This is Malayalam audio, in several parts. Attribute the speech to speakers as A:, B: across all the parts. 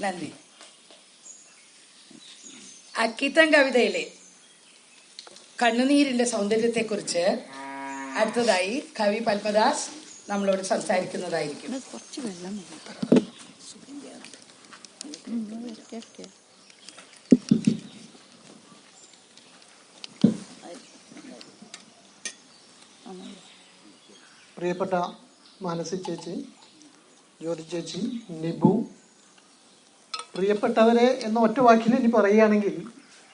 A: നന്ദി. അക്കിത്തം കവിതയിലെ കണ്ണുനീരിന്റെ സൗന്ദര്യത്തെക്കുറിച്ച് അടുത്തതായി കവി പത്മദാസ് നമ്മളോട് സംസാരിക്കുന്നതായിരിക്കും.
B: കുറച്ച് വെള്ളം
C: പ്രിയപ്പെട്ട മാനസി ചേച്ചി, ജ്യോതി ചേച്ചി, നിബു, പ്രിയപ്പെട്ടവരെ എന്ന ഒറ്റ വാക്കിൽ ഇനി പറയുകയാണെങ്കിൽ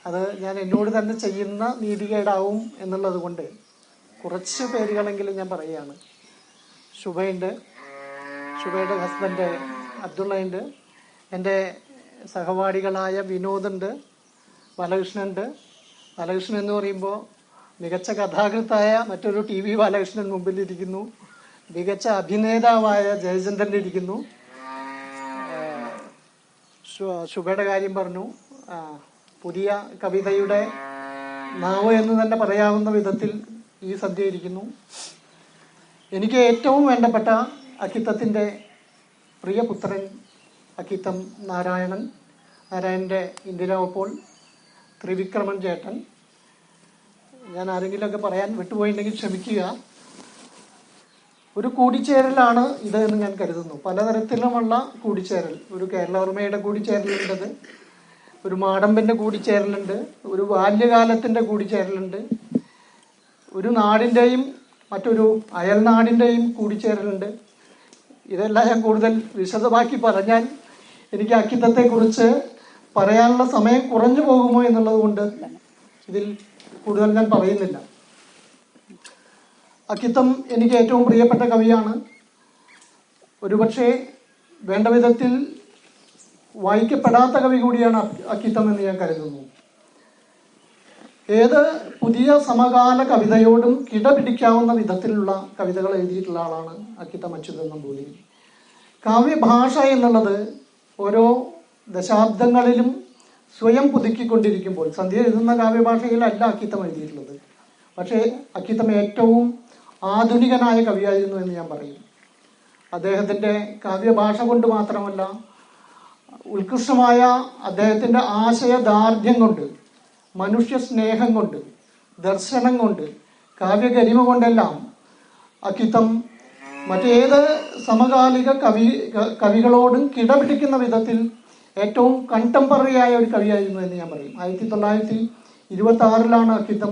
C: അത് ഞാൻ എന്നോട് തന്നെ ചെയ്യുന്ന നീതികേടാവും എന്നുള്ളത് കൊണ്ട് കുറച്ച് പേരുകളെങ്കിലും ഞാൻ പറയുകയാണ്. ശുഭയുണ്ട്, ശുഭയുടെ ഹസ്ബൻഡ് അബ്ദുള്ളയുണ്ട്, എൻ്റെ സഹപാഠികളായ വിനോദുണ്ട്, ബാലകൃഷ്ണനുണ്ട്. ബാലകൃഷ്ണൻ എന്ന് പറയുമ്പോൾ മികച്ച കഥാകൃത്തായ മറ്റൊരു TV ബാലകൃഷ്ണൻ മുമ്പിലിരിക്കുന്നു, മികച്ച അഭിനേതാവായ ജയചന്ദ്രൻ ഇരിക്കുന്നു. ശുഭയുടെ കാര്യം പറഞ്ഞു. പുതിയ കവിതയുടെ നാവ് എന്ന് തന്നെ പറയാവുന്ന വിധത്തിൽ ഈ സന്ധ്യ ഇരിക്കുന്നു. എനിക്ക് ഏറ്റവും വേണ്ടപ്പെട്ട അക്കിത്തത്തിൻ്റെ പ്രിയപുത്രൻ അക്കിത്തം നാരായണൻ്റെ ഇന്ദിര ഇപ്പോൾ ത്രിവിക്രമൻ ചേട്ടൻ. ഞാൻ ആരെങ്കിലുമൊക്കെ പറയാൻ വിട്ടുപോയിട്ടുണ്ടെങ്കിൽ ക്ഷമിക്കുക. ഒരു കൂടിച്ചേരലാണ് ഇത് എന്ന് ഞാൻ കരുതുന്നു. പലതരത്തിലുമുള്ള കൂടിച്ചേരൽ. ഒരു കേരളവർമ്മയുടെ കൂടിച്ചേരലുണ്ട്, ഒരു മാടമ്പൻ്റെ കൂടിച്ചേരലുണ്ട്, ഒരു ബാല്യകാലത്തിൻ്റെ കൂടിച്ചേരലുണ്ട്, ഒരു നാടിൻ്റെയും മറ്റൊരു അയൽനാടിൻ്റെയും കൂടിച്ചേരലുണ്ട്. ഇതെല്ലാം ഞാൻ കൂടുതൽ വിശദമാക്കി പറഞ്ഞാൽ എനിക്ക് അക്കിത്തത്തെക്കുറിച്ച് പറയാനുള്ള സമയം കുറഞ്ഞു പോകുമോ എന്നുള്ളത് കൊണ്ട് ഇതിൽ കൂടുതൽ ഞാൻ പറയുന്നില്ല. അക്കിത്തം എനിക്ക് ഏറ്റവും പ്രിയപ്പെട്ട കവിയാണ്. ഒരുപക്ഷെ വേണ്ട വിധത്തിൽ വായിക്കപ്പെടാത്ത കവി കൂടിയാണ് അക്കിത്തം എന്ന് ഞാൻ കരുതുന്നു. ഏത് പുതിയ സമകാല കവിതയോടും കിടപിടിക്കാവുന്ന വിധത്തിലുള്ള കവിതകൾ എഴുതിയിട്ടുള്ള ആളാണ് അക്കിത്തം അച്യുതൻ നമ്പൂതിരി. കാവ്യഭാഷ എന്നുള്ളത് ഓരോ ദശാബ്ദങ്ങളിലും സ്വയം പുതുക്കിക്കൊണ്ടിരിക്കുമ്പോൾ, സന്ധ്യ എഴുതുന്ന കാവ്യഭാഷയിലല്ല അക്കിത്തം എഴുതിയിട്ടുള്ളത്. പക്ഷേ അക്കിത്തം ഏറ്റവും ആധുനികനായ കവിയായിരുന്നു എന്ന് ഞാൻ പറയും. അദ്ദേഹത്തിൻ്റെ കാവ്യഭാഷ കൊണ്ട് മാത്രമല്ല, ഉത്കൃഷ്ടമായ അദ്ദേഹത്തിൻ്റെ ആശയദാർഢ്യം കൊണ്ട്, മനുഷ്യ സ്നേഹം കൊണ്ട്, ദർശനം കൊണ്ട്, കാവ്യഗരിമ കൊണ്ടെല്ലാം അക്കിത്തം മറ്റേത് സമകാലിക കവികളോടും കിടപിടിക്കുന്ന വിധത്തിൽ ഏറ്റവും കണ്ടംപററി ആയ ഒരു കവിയായിരുന്നു എന്ന് ഞാൻ പറയും. 1926 അക്കിത്തം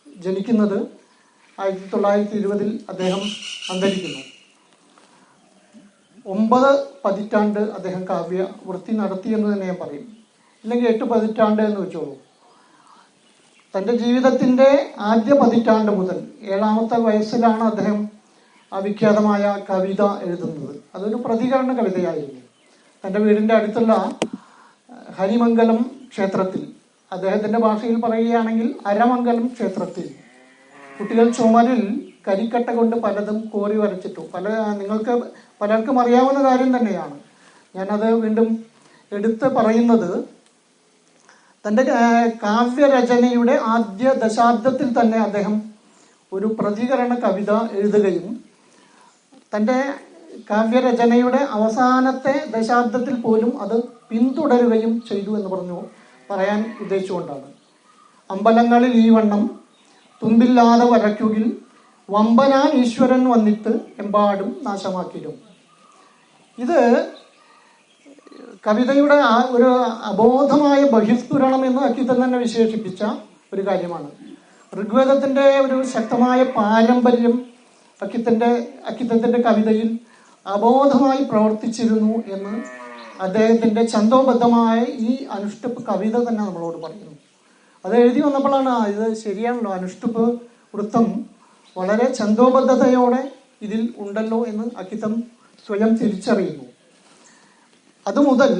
C: ജനിക്കുന്നത്. 1920 അദ്ദേഹം അന്തരിക്കുന്നു. 9 പതിറ്റാണ്ട് അദ്ദേഹം കാവ്യ വൃത്തി നടത്തി എന്ന് തന്നെ ഞാൻ പറയും. ഇല്ലെങ്കിൽ 8 പതിറ്റാണ്ട് എന്ന് വെച്ചോളൂ. തൻ്റെ ജീവിതത്തിൻ്റെ ആദ്യ പതിറ്റാണ്ട് മുതൽ 7ാമത്തെ വയസ്സിലാണ് അദ്ദേഹം വിഖ്യാതമായ കവിത എഴുതുന്നത്. അതൊരു പ്രതികരണ കവിതയായിരുന്നു. തൻ്റെ വീടിൻ്റെ അടുത്തുള്ള ഹരിമംഗലം ക്ഷേത്രത്തിൽ, അദ്ദേഹത്തിൻ്റെ ഭാഷയിൽ പറയുകയാണെങ്കിൽ അരമംഗലം ക്ഷേത്രത്തിൽ, കുട്ടികൾ ചുമരിൽ കരിക്കട്ട കൊണ്ട് പലതും കോറി വരച്ചിട്ടു. നിങ്ങൾക്ക് പലർക്കും അറിയാവുന്ന കാര്യം തന്നെയാണ്. ഞാനത് വീണ്ടും എടുത്ത് പറയുന്നത്, തൻ്റെ കാവ്യരചനയുടെ ആദ്യ ദശാബ്ദത്തിൽ തന്നെ അദ്ദേഹം ഒരു പ്രതികരണ കവിത എഴുതുകയും തൻ്റെ കാവ്യരചനയുടെ അവസാനത്തെ ദശാബ്ദത്തിൽ പോലും അത് പിന്തുടരുകയും ചെയ്തു എന്ന് പറയാൻ ഉദ്ദേശിച്ചുകൊണ്ടാണ്. അമ്പലങ്ങളിൽ ഈ വണ്ണം തുമ്പില്ലാതെ വരയ്ക്കുകിൽ വമ്പനാൻ ഈശ്വരൻ വന്നിട്ട് എമ്പാടും നാശമാക്കിയിടും. ഇത് കവിതയുടെ ഒരു അബോധമായ ബഹിസ്ഫുരണം എന്ന് അക്കിത്തം തന്നെ വിശേഷിപ്പിച്ച ഒരു കാര്യമാണ്. ഋഗ്വേദത്തിൻ്റെ ഒരു ശക്തമായ പാരമ്പര്യം അക്കിത്തത്തിൻ്റെ കവിതയിൽ അബോധമായി പ്രവർത്തിച്ചിരുന്നു എന്ന് അദ്ദേഹത്തിൻ്റെ ഛന്ദോബദ്ധമായ ഈ അനുഷ്ടുപ്പ് കവിത തന്നെ നമ്മളോട് പറയുന്നു. അത് എഴുതി വന്നപ്പോഴാണ് ഇത് ശരിയാണല്ലോ, അനുഷ്ടുപ്പ് വൃത്തം വളരെ ഛന്ദോബദ്ധതയോടെ ഇതിൽ ഉണ്ടല്ലോ എന്ന് അക്കിത്തം സ്വയം തിരിച്ചറിയുന്നു. അതുമുതൽ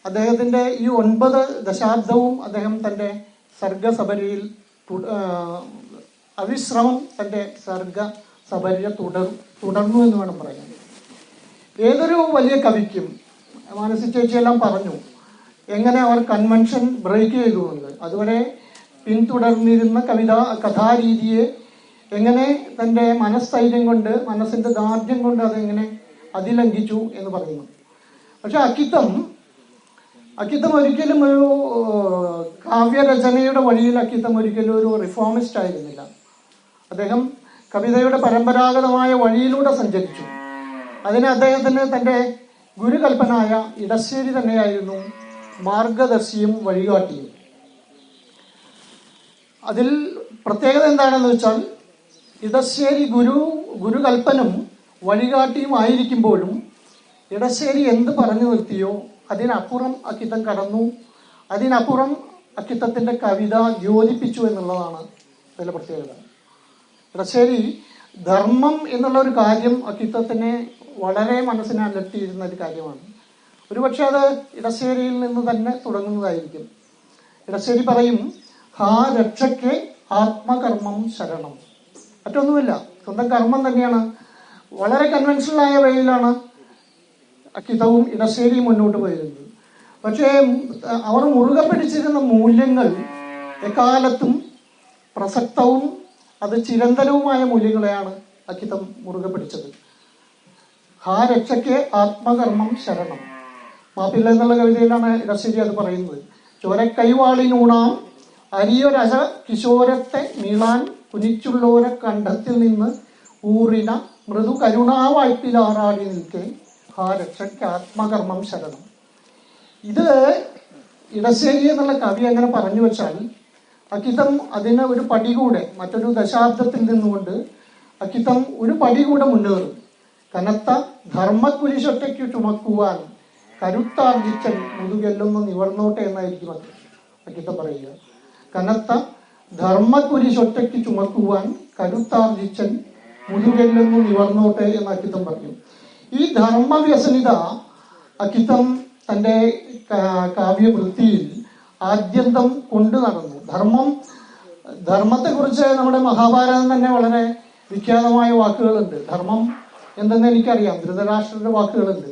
C: അദ്ദേഹത്തിൻ്റെ ഈ 9 ദശാബ്ദവും അദ്ദേഹം തൻ്റെ സർഗസബരിയിൽ അവിശ്രമം തൻ്റെ സർഗസബര്യ തുടർന്നു എന്ന് വേണം പറയാൻ. ഏതൊരു വലിയ കവിക്കും, മാനസി ചേച്ചിയെല്ലാം പറഞ്ഞു എങ്ങനെ അവർ കൺവെൻഷൻ ബ്രേക്ക് ചെയ്തു എന്ന്. അതുവരെ പിന്തുടർന്നിരുന്ന കഥാരീതിയെ എങ്ങനെ തൻ്റെ മനസ്ഥൈര്യം കൊണ്ട്, മനസ്സിൻ്റെ ദാർഢ്യം കൊണ്ട് അതെങ്ങനെ അതിലംഘിച്ചു എന്ന് പറയുന്നു. പക്ഷെ അക്കിത്തം അക്കിത്തം ഒരിക്കലും ഒരു കാവ്യരചനയുടെ വഴിയിൽ അക്കിത്തം ഒരിക്കലും ഒരു റിഫോമിസ്റ്റ് ആയിരുന്നില്ല. അദ്ദേഹം കവിതയുടെ പരമ്പരാഗതമായ വഴിയിലൂടെ സഞ്ചരിച്ചു. അതിന് അദ്ദേഹത്തിന് തൻ്റെ ഗുരുകൽപ്പനായ ഇടശ്ശേരി തന്നെയായിരുന്നു മാർഗദർശിയും വഴികാട്ടിയും. അതിൽ പ്രത്യേകത എന്താണെന്ന് വെച്ചാൽ, ഇടശ്ശേരി ഗുരുകൽപ്പനും വഴികാട്ടിയും ആയിരിക്കുമ്പോഴും ഇടശ്ശേരി എന്ത് പറഞ്ഞു നിർത്തിയോ അതിനപ്പുറം അക്കിത്തം കടന്നു, അതിനപ്പുറം അക്കിത്തത്തിൻ്റെ കവിത യോജിപ്പിച്ചു എന്നുള്ളതാണ് അതിലെ പ്രത്യേകത. ഇടശ്ശേരി ധർമ്മം എന്നുള്ള ഒരു കാര്യം അക്കിത്തത്തിനെ വളരെ മനസ്സിനെ അലട്ടിയിരുന്ന ഒരു കാര്യമാണ്. ഒരുപക്ഷെ അത് ഇടശ്ശേരിയിൽ നിന്ന് തന്നെ തുടങ്ങുന്നതായിരിക്കും. ഇടശ്ശേരി പറയും, ഹാ രക്ഷയ്ക്ക് ആത്മകർമ്മം ശരണം. മറ്റൊന്നുമില്ല, സ്വന്തം കർമ്മം തന്നെയാണ്. വളരെ കൺവെൻഷനലായ വഴിയിലാണ് അക്കിത്തവും ഇടശ്ശേരിയും മുന്നോട്ട് പോയിരുന്നത്. പക്ഷേ അവർ മുറുകെ പിടിച്ചിരുന്ന മൂല്യങ്ങൾ എക്കാലത്തും പ്രസക്തവും അത് ചിരന്തനവുമായ മൂല്യങ്ങളെയാണ് അക്കിത്തം മുറുകെ പിടിച്ചത്. ഹാ രക്ഷയ്ക്ക് ആത്മകർമ്മം ശരണം. മാപ്പില്ല എന്നുള്ള കവിതയിലാണ് ഇടശ്ശേരി അത് പറയുന്നത്. ചോരക്കൈവാളിനൂണാം അരിയൊരശ കിശോരത്തെ നീളാൻ കുനിച്ചുള്ളോരെ കണ്ഠത്തിൽ നിന്ന് ഊറിന മൃദു കരുണാവായ്പിലാറാടി നിൽക്കെ ഹാ രക്ഷയ്ക്ക് ആത്മകർമ്മം ശരണം. ഇത് ഇടശ്ശേരി എന്നുള്ള കവി അങ്ങനെ പറഞ്ഞു വെച്ചാൽ അക്കിത്തം അതിന് ഒരു പടി കൂടെ, മറ്റൊരു ദശാബ്ദത്തിൽ നിന്നുകൊണ്ട് അക്കിത്തം ഒരു പടി കൂടെ മുന്നേറും. കനത്ത ധർമ്മക്കുരിശൊറ്റയ്ക്ക് ചുമക്കുവാൻ കരുത്താർജിച്ചൻ മുതുകെല്ലൊന്ന് നിവർന്നോട്ടെ എന്നായിരിക്കും അക്കിത്തം പറയുക. കനത്ത ധർമ്മക്കുരിശൊറ്റയ്ക്ക് ചുമക്കുവാൻ കരുത്താർജിച്ചൻ മുതുകെല്ലൊന്ന് നിവർന്നോട്ടെ എന്ന് അക്കിത്തം പറയും. ഈ ധർമ്മവ്യസനിത അക്കിത്തം തൻ്റെ കാവ്യവൃത്തിയിൽ ആദ്യന്തം കൊണ്ടു നടന്നു. ധർമ്മത്തെക്കുറിച്ച് നമ്മുടെ മഹാഭാരതം തന്നെ വളരെ വിഖ്യാതമായ വാക്കുകളുണ്ട്. ധർമ്മം എന്തെന്ന് എനിക്കറിയാം, ധൃതരാഷ്ട്രന്റെ വാക്കുകളുണ്ട്.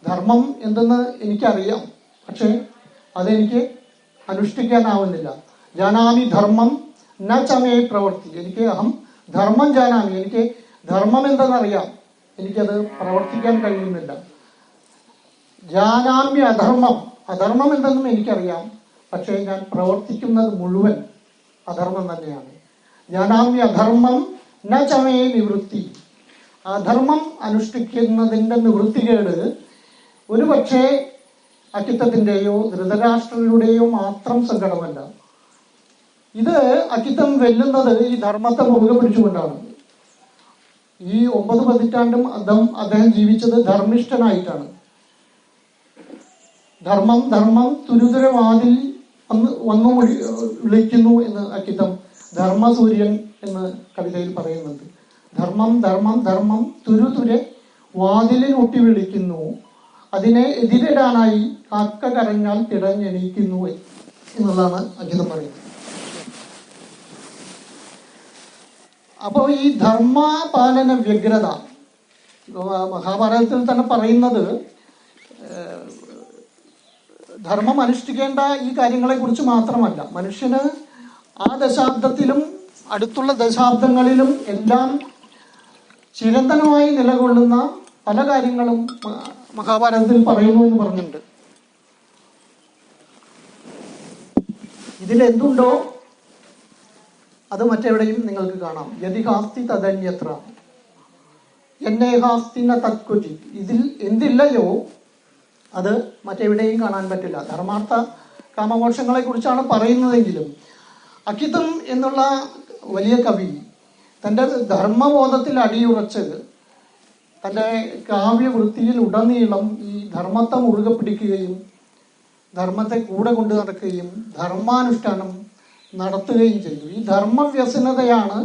C: ധർമ്മം എന്തെന്ന് എനിക്കറിയാം, പക്ഷെ അതെനിക്ക് അനുഷ്ഠിക്കാനാവുന്നില്ല. ജാനാമി ധർമ്മം ന ചമേ പ്രവൃത്തി. എനിക്ക് അഹം ധർമ്മം ജാനാമി, എനിക്ക് ധർമ്മം എന്തെന്നറിയാം, എനിക്കത് പ്രവർത്തിക്കാൻ കഴിയുന്നില്ല. ജാനാമി അധർമ്മം, അധർമ്മം എന്തെന്നും എനിക്കറിയാം, പക്ഷേ ഞാൻ പ്രവർത്തിക്കുന്നത് മുഴുവൻ അധർമ്മം തന്നെയാണ്. ജാനാമി അധർമ്മം ന ചമേ നിവൃത്തി. അധർമ്മം അനുഷ്ഠിക്കുന്നതിൻ്റെ നിവൃത്തികേട് ഒരുപക്ഷെ അക്കിത്തത്തിൻ്റെയോ ധൃതരാഷ്ട്രങ്ങളുടെയോ മാത്രം സങ്കടമല്ല. ഇത് അക്കിത്തം വെല്ലുന്നത് ഈ ധർമ്മത്തെ മുറുകെ പിടിച്ചുകൊണ്ടാണ്. ഈ 9 പതിറ്റാണ്ടും അദ്ദേഹം ജീവിച്ചത് ധർമ്മിഷ്ഠനായിട്ടാണ്. ധർമ്മം ധർമ്മം തുരുതുര വാതിൽ വന്നു വിളിക്കുന്നു എന്ന് അക്കിത്തം ധർമ്മസൂര്യൻ എന്ന് കവിതയിൽ പറയുന്നുണ്ട്. ധർമ്മം ധർമ്മം ധർമ്മം തുരുതുരെ വാതിലിൽ ഒട്ടി വിളിക്കുന്നു, അതിനെ എതിരിടാനായി കാക്ക കരഞ്ഞാൽ തിടഞ്ഞെണീക്കുന്നു എന്നുള്ളതാണ് അക്കിത്തം പറയുന്നത്. അപ്പോൾ ഈ ധർമ്മപാലന വ്യഗ്രത മഹാഭാരതത്തിൽ തന്നെ പറയുന്നത്, ധർമ്മം അനുഷ്ഠിക്കേണ്ട ഈ കാര്യങ്ങളെക്കുറിച്ച് മാത്രമല്ല, മനുഷ്യന് ആ ദശാബ്ദത്തിലും അടുത്തുള്ള ദശാബ്ദങ്ങളിലും എല്ലാം ചിരന്തനമായി നിലകൊള്ളുന്ന പല കാര്യങ്ങളും മഹാഭാരതത്തിൽ പറയുന്നു എന്ന് പറഞ്ഞിട്ടുണ്ട്. ഇതിലെന്തുണ്ടോ അത് മറ്റെവിടെയും നിങ്ങൾക്ക് കാണാം. യതിഹാസ്തി തദന്യത്ര എന്നേഹാസ്തി ന തത്കുചി. ഇതിൽ എന്തില്ലയോ അത് മറ്റെവിടെയും കാണാൻ പറ്റില്ല. ധർമാർത്ഥ കാമമോക്ഷങ്ങളെ കുറിച്ചാണ് പറയുന്നതെങ്കിലും അക്കിത്തം എന്നുള്ള വലിയ കവി തൻ്റെ ധർമ്മബോധത്തിൽ അടിയുറച്ച് തൻ്റെ കാവ്യവൃത്തിയിൽ ഉടനീളം ഈ ധർമ്മത്തെ മുറുകെ പിടിക്കുകയും ധർമ്മത്തെ കൂടെ കൊണ്ടു നടക്കുകയും ധർമാനുഷ്ഠാനം നടത്തുകയും ചെയ്തു. ഈ ധർമ്മവ്യസനതയാണ്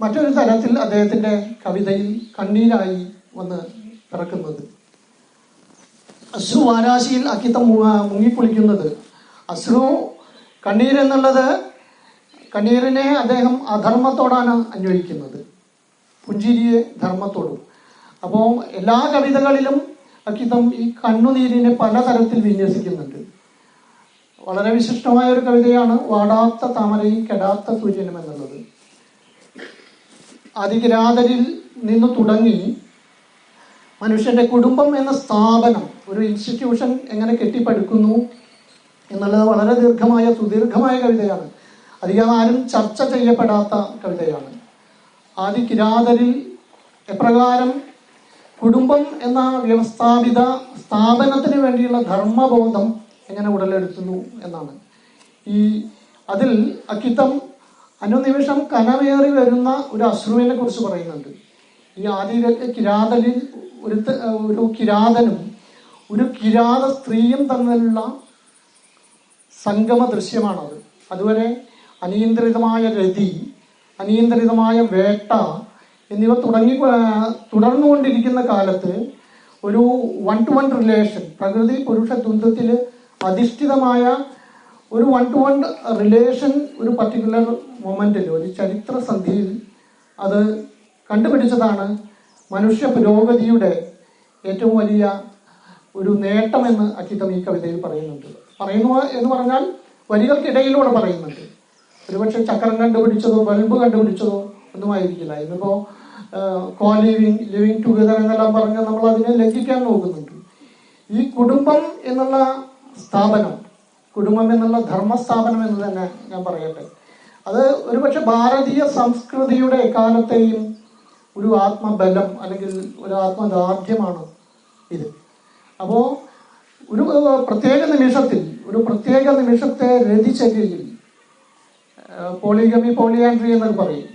C: മറ്റൊരു തരത്തിൽ അദ്ദേഹത്തിൻ്റെ കവിതയിൽ കണ്ണീരായി വന്ന് പിറക്കുന്നത്. അശ്രു വാരാശിയിൽ അക്കിത്തം മുങ്ങിക്കുളിക്കുന്നത്, അശ്രു കണ്ണീരെന്നുള്ളത്, കണ്ണീരിനെ അദ്ദേഹം അധർമ്മത്തോടാണ് അന്വയിക്കുന്നത്, പുഞ്ചിരിയെ ധർമ്മത്തോടും. അപ്പോൾ എല്ലാ കവിതകളിലും അക്കിത്തം ഈ കണ്ണുനീരിനെ പലതരത്തിൽ വിന്യസിക്കുന്നുണ്ട്. വളരെ വിശിഷ്ടമായ ഒരു കവിതയാണ് വാടാത്ത താമരയും കെടാത്ത സൂര്യനും എന്നുള്ളത്. അതികിരാതരിൽ നിന്ന് തുടങ്ങി മനുഷ്യന്റെ കുടുംബം എന്ന സ്ഥാപനം ഒരു ഇൻസ്റ്റിറ്റ്യൂഷൻ എങ്ങനെ കെട്ടിപ്പടുക്കുന്നു എന്നുള്ളത് വളരെ സുദീർഘമായ കവിതയാണ്. അധികം ആരും ചർച്ച ചെയ്യപ്പെടാത്ത കവിതയാണ്. ആദി കിരാതരിൽ എപ്രകാരം കുടുംബം എന്ന വ്യവസ്ഥാപിത സ്ഥാപനത്തിന് വേണ്ടിയുള്ള ധർമ്മബോധം എങ്ങനെ ഉടലെടുത്തുന്നു എന്നാണ്. അതിൽ അക്കിത്തം അനുനിമിഷം കനമേറി വരുന്ന ഒരു അശ്രുവിനെ കുറിച്ച് പറയുന്നുണ്ട്. ഈ ആദി കിരാതലിൽ ഒരു കിരാതനും ഒരു കിരാത സ്ത്രീയും തമ്മിലുള്ള സംഗമ ദൃശ്യമാണത്. അതുവരെ അനിയന്ത്രിതമായ രതി, അനിയന്ത്രിതമായ വേട്ട എന്നിവ തുടർന്നുകൊണ്ടിരിക്കുന്ന കാലത്ത് ഒരു 1-to-1 റിലേഷൻ, പ്രകൃതി പുരുഷ ദ്വന്ദ്വത്തിൽ അധിഷ്ഠിതമായ ഒരു 1-to-1 റിലേഷൻ ഒരു പർട്ടിക്കുലർ മൊമെന്റിൽ, ഒരു ചരിത്ര സന്ധിയിൽ അത് കണ്ടുപിടിച്ചതാണ് മനുഷ്യ പുരോഗതിയുടെ ഏറ്റവും വലിയ ഒരു നേട്ടമെന്ന് അക്കിത്തം ഈ കവിതയിൽ പറയുന്നുണ്ട്. എന്ന് പറഞ്ഞാൽ വരികൾക്കിടയിലൂടെ പറയുന്നുണ്ട്. ഒരുപക്ഷെ ചക്രം കണ്ടുപിടിച്ചതോ ബൾബ് കണ്ടുപിടിച്ചതോ ഒന്നുമായിരിക്കില്ല. ഇന്നിപ്പോ ലിവിങ് ടുഗദർ എന്നെല്ലാം പറഞ്ഞ് നമ്മൾ അതിനെ ലംഘിക്കാൻ നോക്കുന്നുണ്ട്. ഈ കുടുംബം എന്നുള്ള സ്ഥാപനം, കുടുംബം എന്നുള്ള ധർമ്മസ്ഥാപനം എന്ന് തന്നെ ഞാൻ പറയട്ടെ, അത് ഒരുപക്ഷെ ഭാരതീയ സംസ്കൃതിയുടെ എക്കാലത്തെയും ഒരു ആത്മബലം അല്ലെങ്കിൽ ഒരു ആത്മദാർഢ്യമാണ് ഇത്. അപ്പോ ഒരു പ്രത്യേക നിമിഷത്തെ രതിചര്യയിൽ പോളിയാൻഡ്രി എന്നൊക്കെ പറയും.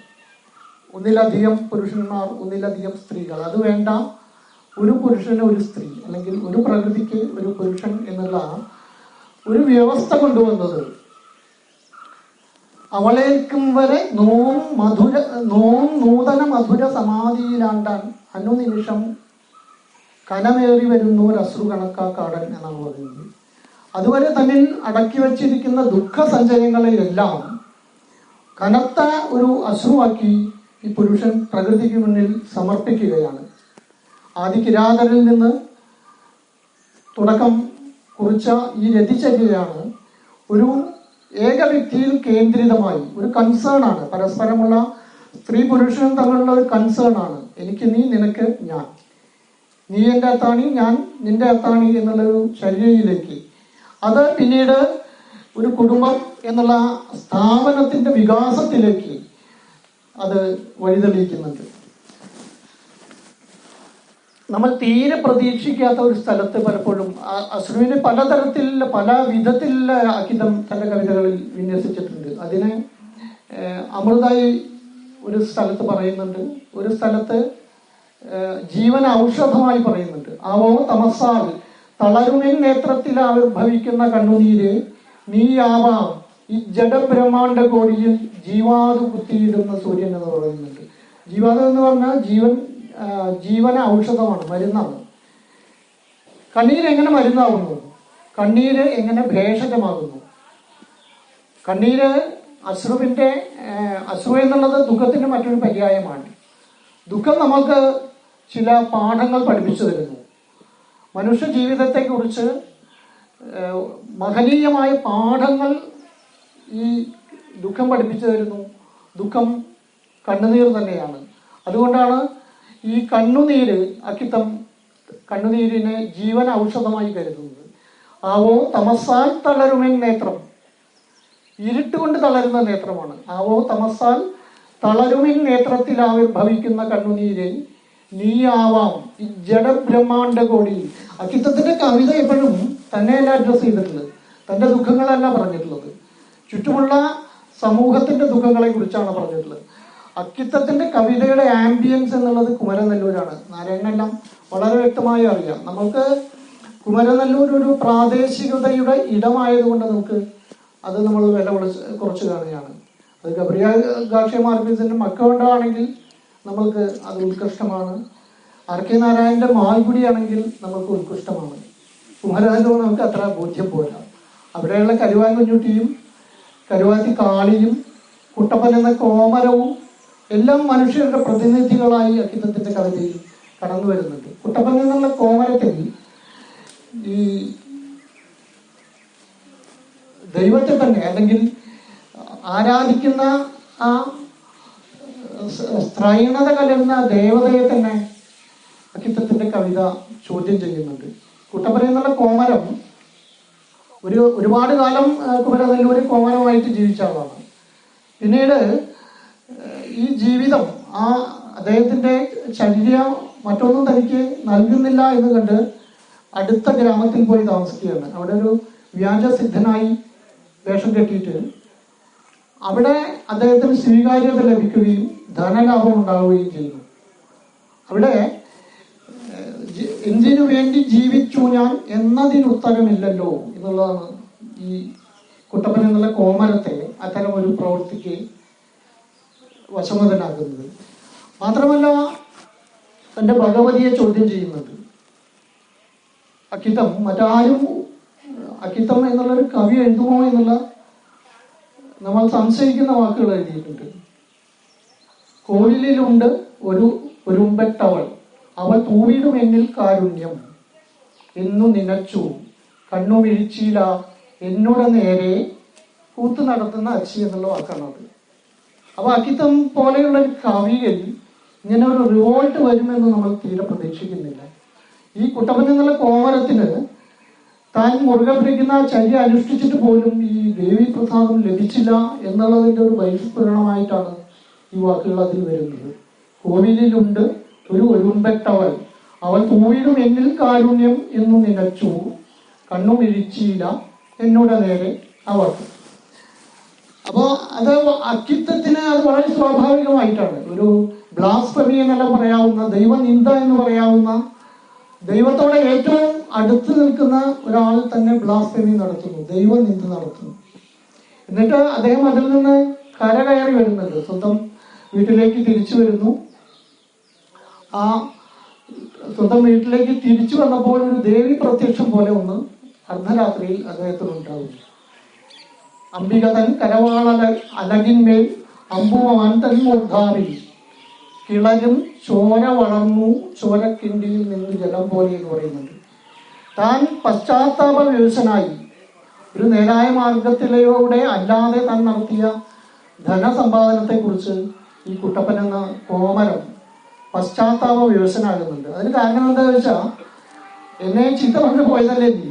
C: ഒന്നിലധികം പുരുഷന്മാർ, ഒന്നിലധികം സ്ത്രീകൾ, അത് വേണ്ട, ഒരു പുരുഷന് ഒരു സ്ത്രീ അല്ലെങ്കിൽ ഒരു പ്രകൃതിക്ക് ഒരു പുരുഷൻ എന്നുള്ള ഒരു വ്യവസ്ഥ കൊണ്ടുവന്നത് അവളേൽക്കും വരെ നൂതന മധുര സമാധിയിലാണ്ടാൻ അനുനിമിഷം കനമേറി വരുന്നു ഒരു അശ്രു കണക്കാക്കാടൻ എന്നാണ് പറയുന്നത്. അതുവരെ തന്നിൽ അടക്കി വച്ചിരിക്കുന്ന ദുഃഖ സഞ്ചയങ്ങളെയെല്ലാം കനത്ത ഒരു അശ്രുവാക്കി ഈ പുരുഷൻ പ്രകൃതിക്ക് മുന്നിൽ സമർപ്പിക്കുകയാണ്. ആദി കിരാതരിൽ നിന്ന് തുടക്കം കുറിച്ച ഈ രതിചര്യയാണ് ഒരു ഏക വ്യക്തിയിൽ കേന്ദ്രിതമായി ഒരു കൺസേൺ ആണ്. പരസ്പരമുള്ള സ്ത്രീ പുരുഷനും തമ്മിലുള്ള ഒരു കൺസേൺ ആണ്. എനിക്ക് നീ, നിനക്ക് ഞാൻ, നീ എൻ്റെ അത്താണി, ഞാൻ നിന്റെ അത്താണി എന്നുള്ളൊരു ചര്യയിലേക്ക്, അത് പിന്നീട് ഒരു കുടുംബം എന്നുള്ള സ്ഥാപനത്തിന്റെ വികാസത്തിലേക്ക് അത് വഴിതെളിയിക്കുന്നുണ്ട്. നമ്മൾ തീരെ പ്രതീക്ഷിക്കാത്ത ഒരു സ്ഥലത്ത് പലപ്പോഴും അശ്രുവിനെ പല വിധത്തിലുള്ള അക്കിത്തം തന്റെ കവിതകളിൽ വിന്യസിച്ചിട്ടുണ്ട്. അതിനെ അമൃതായി ഒരു സ്ഥലത്ത് പറയുന്നുണ്ട്, ഒരു സ്ഥലത്ത് ജീവന ഔഷധമായി പറയുന്നുണ്ട്. ആവോ തമസാൽ തളരുമിൻ നേത്രത്തിൽ ആവിർഭവിക്കുന്ന കണ്ണുനീര് നീയാവാം ഈ ജഡബ്രഹ്മാണ്ഡ കോടിയിൽ ജീവാതു കുത്തിയിടുന്ന സൂര്യൻ എന്ന് പറയുന്നുണ്ട്. ജീവാതം എന്ന് പറഞ്ഞാൽ ജീവന ഔഷധമാണ്, മരുന്നാണ്. കണ്ണീര് എങ്ങനെ മരുന്നാവുന്നു? കണ്ണീര് എങ്ങനെ ഭേഷജമാകുന്നു? കണ്ണീര് അശ്രു എന്നുള്ളത് ദുഃഖത്തിന്റെ മറ്റൊരു പര്യായമാണ്. ദുഃഖം നമുക്ക് ചില പാഠങ്ങൾ പഠിപ്പിച്ചു തരുന്നു. മനുഷ്യ ജീവിതത്തെക്കുറിച്ച് മഹനീയമായ പാഠങ്ങൾ ഈ ദുഃഖം പഠിപ്പിച്ചു തരുന്നു. ദുഃഖം കണ്ണുനീർ തന്നെയാണ്. അതുകൊണ്ടാണ് ഈ അക്കിത്തം കണ്ണുനീരിനെ ജീവന ഔഷധമായി കരുതുന്നത്. ആവോ തമസാൽ തളരുമെൻ നേത്രം, ഇരുട്ടുകൊണ്ട് തളരുന്ന നേത്രമാണ്. ആവോ തമസാൽ തളരുമെൻ നേത്രത്തിൽ ആവിർഭവിക്കുന്ന കണ്ണുനീര് നീയാവാം ഈ ജഡബ്രഹ്മാണ്ഡ കോടി. അക്കിത്തത്തിന്റെ കവിത എപ്പോഴും തന്നെയല്ല അഡ്രസ് ചെയ്തിട്ടുള്ളത്, തന്റെ ദുഃഖങ്ങളല്ല പറഞ്ഞിട്ടുള്ളത്, ചുറ്റുമുള്ള സമൂഹത്തിന്റെ ദുഃഖങ്ങളെ കുറിച്ചാണ് പറഞ്ഞിട്ടുള്ളത്. അക്കിത്തത്തിന്റെ കവിതയുടെ ആംബിയൻസ് എന്നുള്ളത് കുമരനെല്ലൂരാണ്. നാരായണനെല്ലാം വളരെ വ്യക്തമായി അറിയാം. നമുക്ക് കുമരനെല്ലൂർ ഒരു പ്രാദേശികതയുടെ ഇടമായതുകൊണ്ട് അത് നമ്മൾ വില കുറച്ച് കാണുകയാണ്. അത് ഗബ്രിയേൽ ഗാർഷ്യ മാർക്വീസിന്റെ മക്കവണ്ടാണെങ്കിൽ നമ്മൾക്ക് അത് ഉത്കൃഷ്ടമാണ്. RK നാരായണന്റെ മാൽഗുഡിയാണെങ്കിൽ നമ്മൾക്ക് ഉത്കൃഷ്ടമാണ്. കുമരനെല്ലൂർ നമുക്ക് അത്ര ബോധ്യം പോരാ. അവിടെയുള്ള കരുവാൻ കുഞ്ഞുട്ടിയും കരുവാത്തി കാളിയും കുട്ടപ്പൻ എന്ന കോമരവും എല്ലാം മനുഷ്യരുടെ പ്രതിനിധികളായി അക്കിത്തത്തിന്റെ കവിതയിൽ കടന്നു വരുന്നുണ്ട്. കുട്ടപ്പൻ എന്നുള്ള കോമരത്തിൽ ഈ ദൈവത്തെ തന്നെ അല്ലെങ്കിൽ ആരാധിക്കുന്ന ആ സ്ത്രൈണത കലർന്ന ദേവതയെ തന്നെ അക്കിത്തത്തിന്റെ കവിത ചോദ്യം ചെയ്യുന്നുണ്ട്. കുട്ടപ്പന എന്നുള്ള കോമരം ഒരുപാട് കാലം കുമരനെല്ലൂര് കോമരമായിട്ട് ജീവിച്ച ആളാണ്. പിന്നീട് ഈ ജീവിതം അദ്ദേഹത്തിന്റെ ചര്യ മറ്റൊന്നും തനിക്ക് നൽകുന്നില്ല എന്ന് കണ്ട് അടുത്ത ഗ്രാമത്തിൽ പോയി താമസിക്കുകയാണ്. അവിടെ ഒരു വ്യാജസിദ്ധനായി വേഷം കെട്ടിയിട്ട് അവിടെ അദ്ദേഹത്തിന് സ്വീകാര്യത ലഭിക്കുകയും ധനലാഭം ഉണ്ടാവുകയും ചെയ്യുന്നു. അവിടെ എന്തിനു വേണ്ടി ജീവിച്ചു ഞാൻ എന്നതിനുത്തരമില്ലല്ലോ എന്നുള്ളതാണ് ഈ കുട്ടപ്പൻ എന്നുള്ള കോമരത്തെ അത്തരം ഒരു പ്രവൃത്തിക്ക് വശമതനാക്കുന്നത്. മാത്രമല്ല തന്റെ ഭഗവതിയെ ചോദ്യം ചെയ്യുന്നുണ്ട്. അക്കിത്തം മറ്റാരും അക്കിത്തം എന്നുള്ളൊരു കവി എഴുതുമോ എന്നുള്ള നമ്മൾ സംശയിക്കുന്ന വാക്കുകൾ എഴുതിയിട്ടുണ്ട്. കോവിലിലുണ്ട് ഒരുമ്പെട്ടവൾ, അവൾ തൂവിടും എന്നിൽ കാരുണ്യം എന്നു നനച്ചു കണ്ണു വീഴ്ചയില എന്നോട് നേരെ കൂത്തു നടത്തുന്ന അച്ചി എന്നുള്ള വാക്കാണത്. അപ്പൊ അക്കിത്തം പോലെയുള്ള ഒരു കവിയിൽ ഇങ്ങനെ ഒരു റിവോൾട്ട് വരുമെന്ന് നമ്മൾ തീരെ പ്രതീക്ഷിക്കുന്നില്ല. ഈ കുട്ടപ്പൻ എന്നുള്ള കോമരത്തിന് താൻ മുറുകെ പിടിക്കുന്ന ചര്യ അനുഷ്ഠിച്ചിട്ട് പോലും ഈ ദേവി പ്രസാദം ലഭിച്ചില്ല എന്നുള്ളതിന്റെ ഒരു ബഹിസ്ഫുരണമായിട്ടാണ് ഈ വാക്കുകൾ അതിൽ വരുന്നത്. കോവിലിലുണ്ട് ഒരുമ്പെട്ടവൾ, അവൾ തൂവിടും എന്നിൽ കാരുണ്യം എന്നു നനച്ചു കണ്ണു മിഴിച്ചില്ല എന്നോട് നേരെ അവർ. അപ്പോ അത് അക്കിത്തത്തിന് അത് വളരെ സ്വാഭാവികമായിട്ടാണ്. ഒരു ബ്ലാസ്ഫമി എന്നെല്ലാം പറയാവുന്ന, ദൈവനിന്ദ എന്ന് പറയാവുന്ന, ദൈവത്തോടെ ഏറ്റവും അടുത്ത് നിൽക്കുന്ന ഒരാൾ തന്നെ ബ്ലാസ്ഫമി നടത്തുന്നു, ദൈവനിന്ദ നടത്തുന്നു. എന്നിട്ട് അദ്ദേഹം അതിൽ നിന്ന് കരകയറി വരുന്നുണ്ട്, സ്വന്തം വീട്ടിലേക്ക് തിരിച്ചു വരുന്നു. ആ സ്വന്തം വീട്ടിലേക്ക് തിരിച്ചു വന്നപ്പോൾ ഒരു ദേവി പ്രത്യക്ഷം പോലെ ഒന്ന് അർദ്ധരാത്രിയിൽ അദ്ദേഹത്തിന് ഉണ്ടാവുന്നു. അംബിക തൻ കരവാള അലകിന്മേൽ അമ്പുവാൻ തൻ മൂർധാവിൽ കിളരും ചോര വളർന്നു ചോരക്കിണ്ടിയിൽ നിന്ന് ജലം പോലെ എന്ന് പറയുന്നുണ്ട്. താൻ പശ്ചാത്താപ വിവശനായി ഒരു നേരായ മാർഗത്തിലൂടെ അല്ലാതെ താൻ നടത്തിയ ധനസമ്പാദനത്തെ കുറിച്ച് ഈ കുട്ടപ്പൻ എന്ന കോമരം പശ്ചാത്താപ വിവശനാകുന്നുണ്ട്. അതിന് കാരണം എന്താണെന്ന് വെച്ചാൽ, എന്നെ ചീത്ത പറഞ്ഞു പോയതല്ലേ നീ,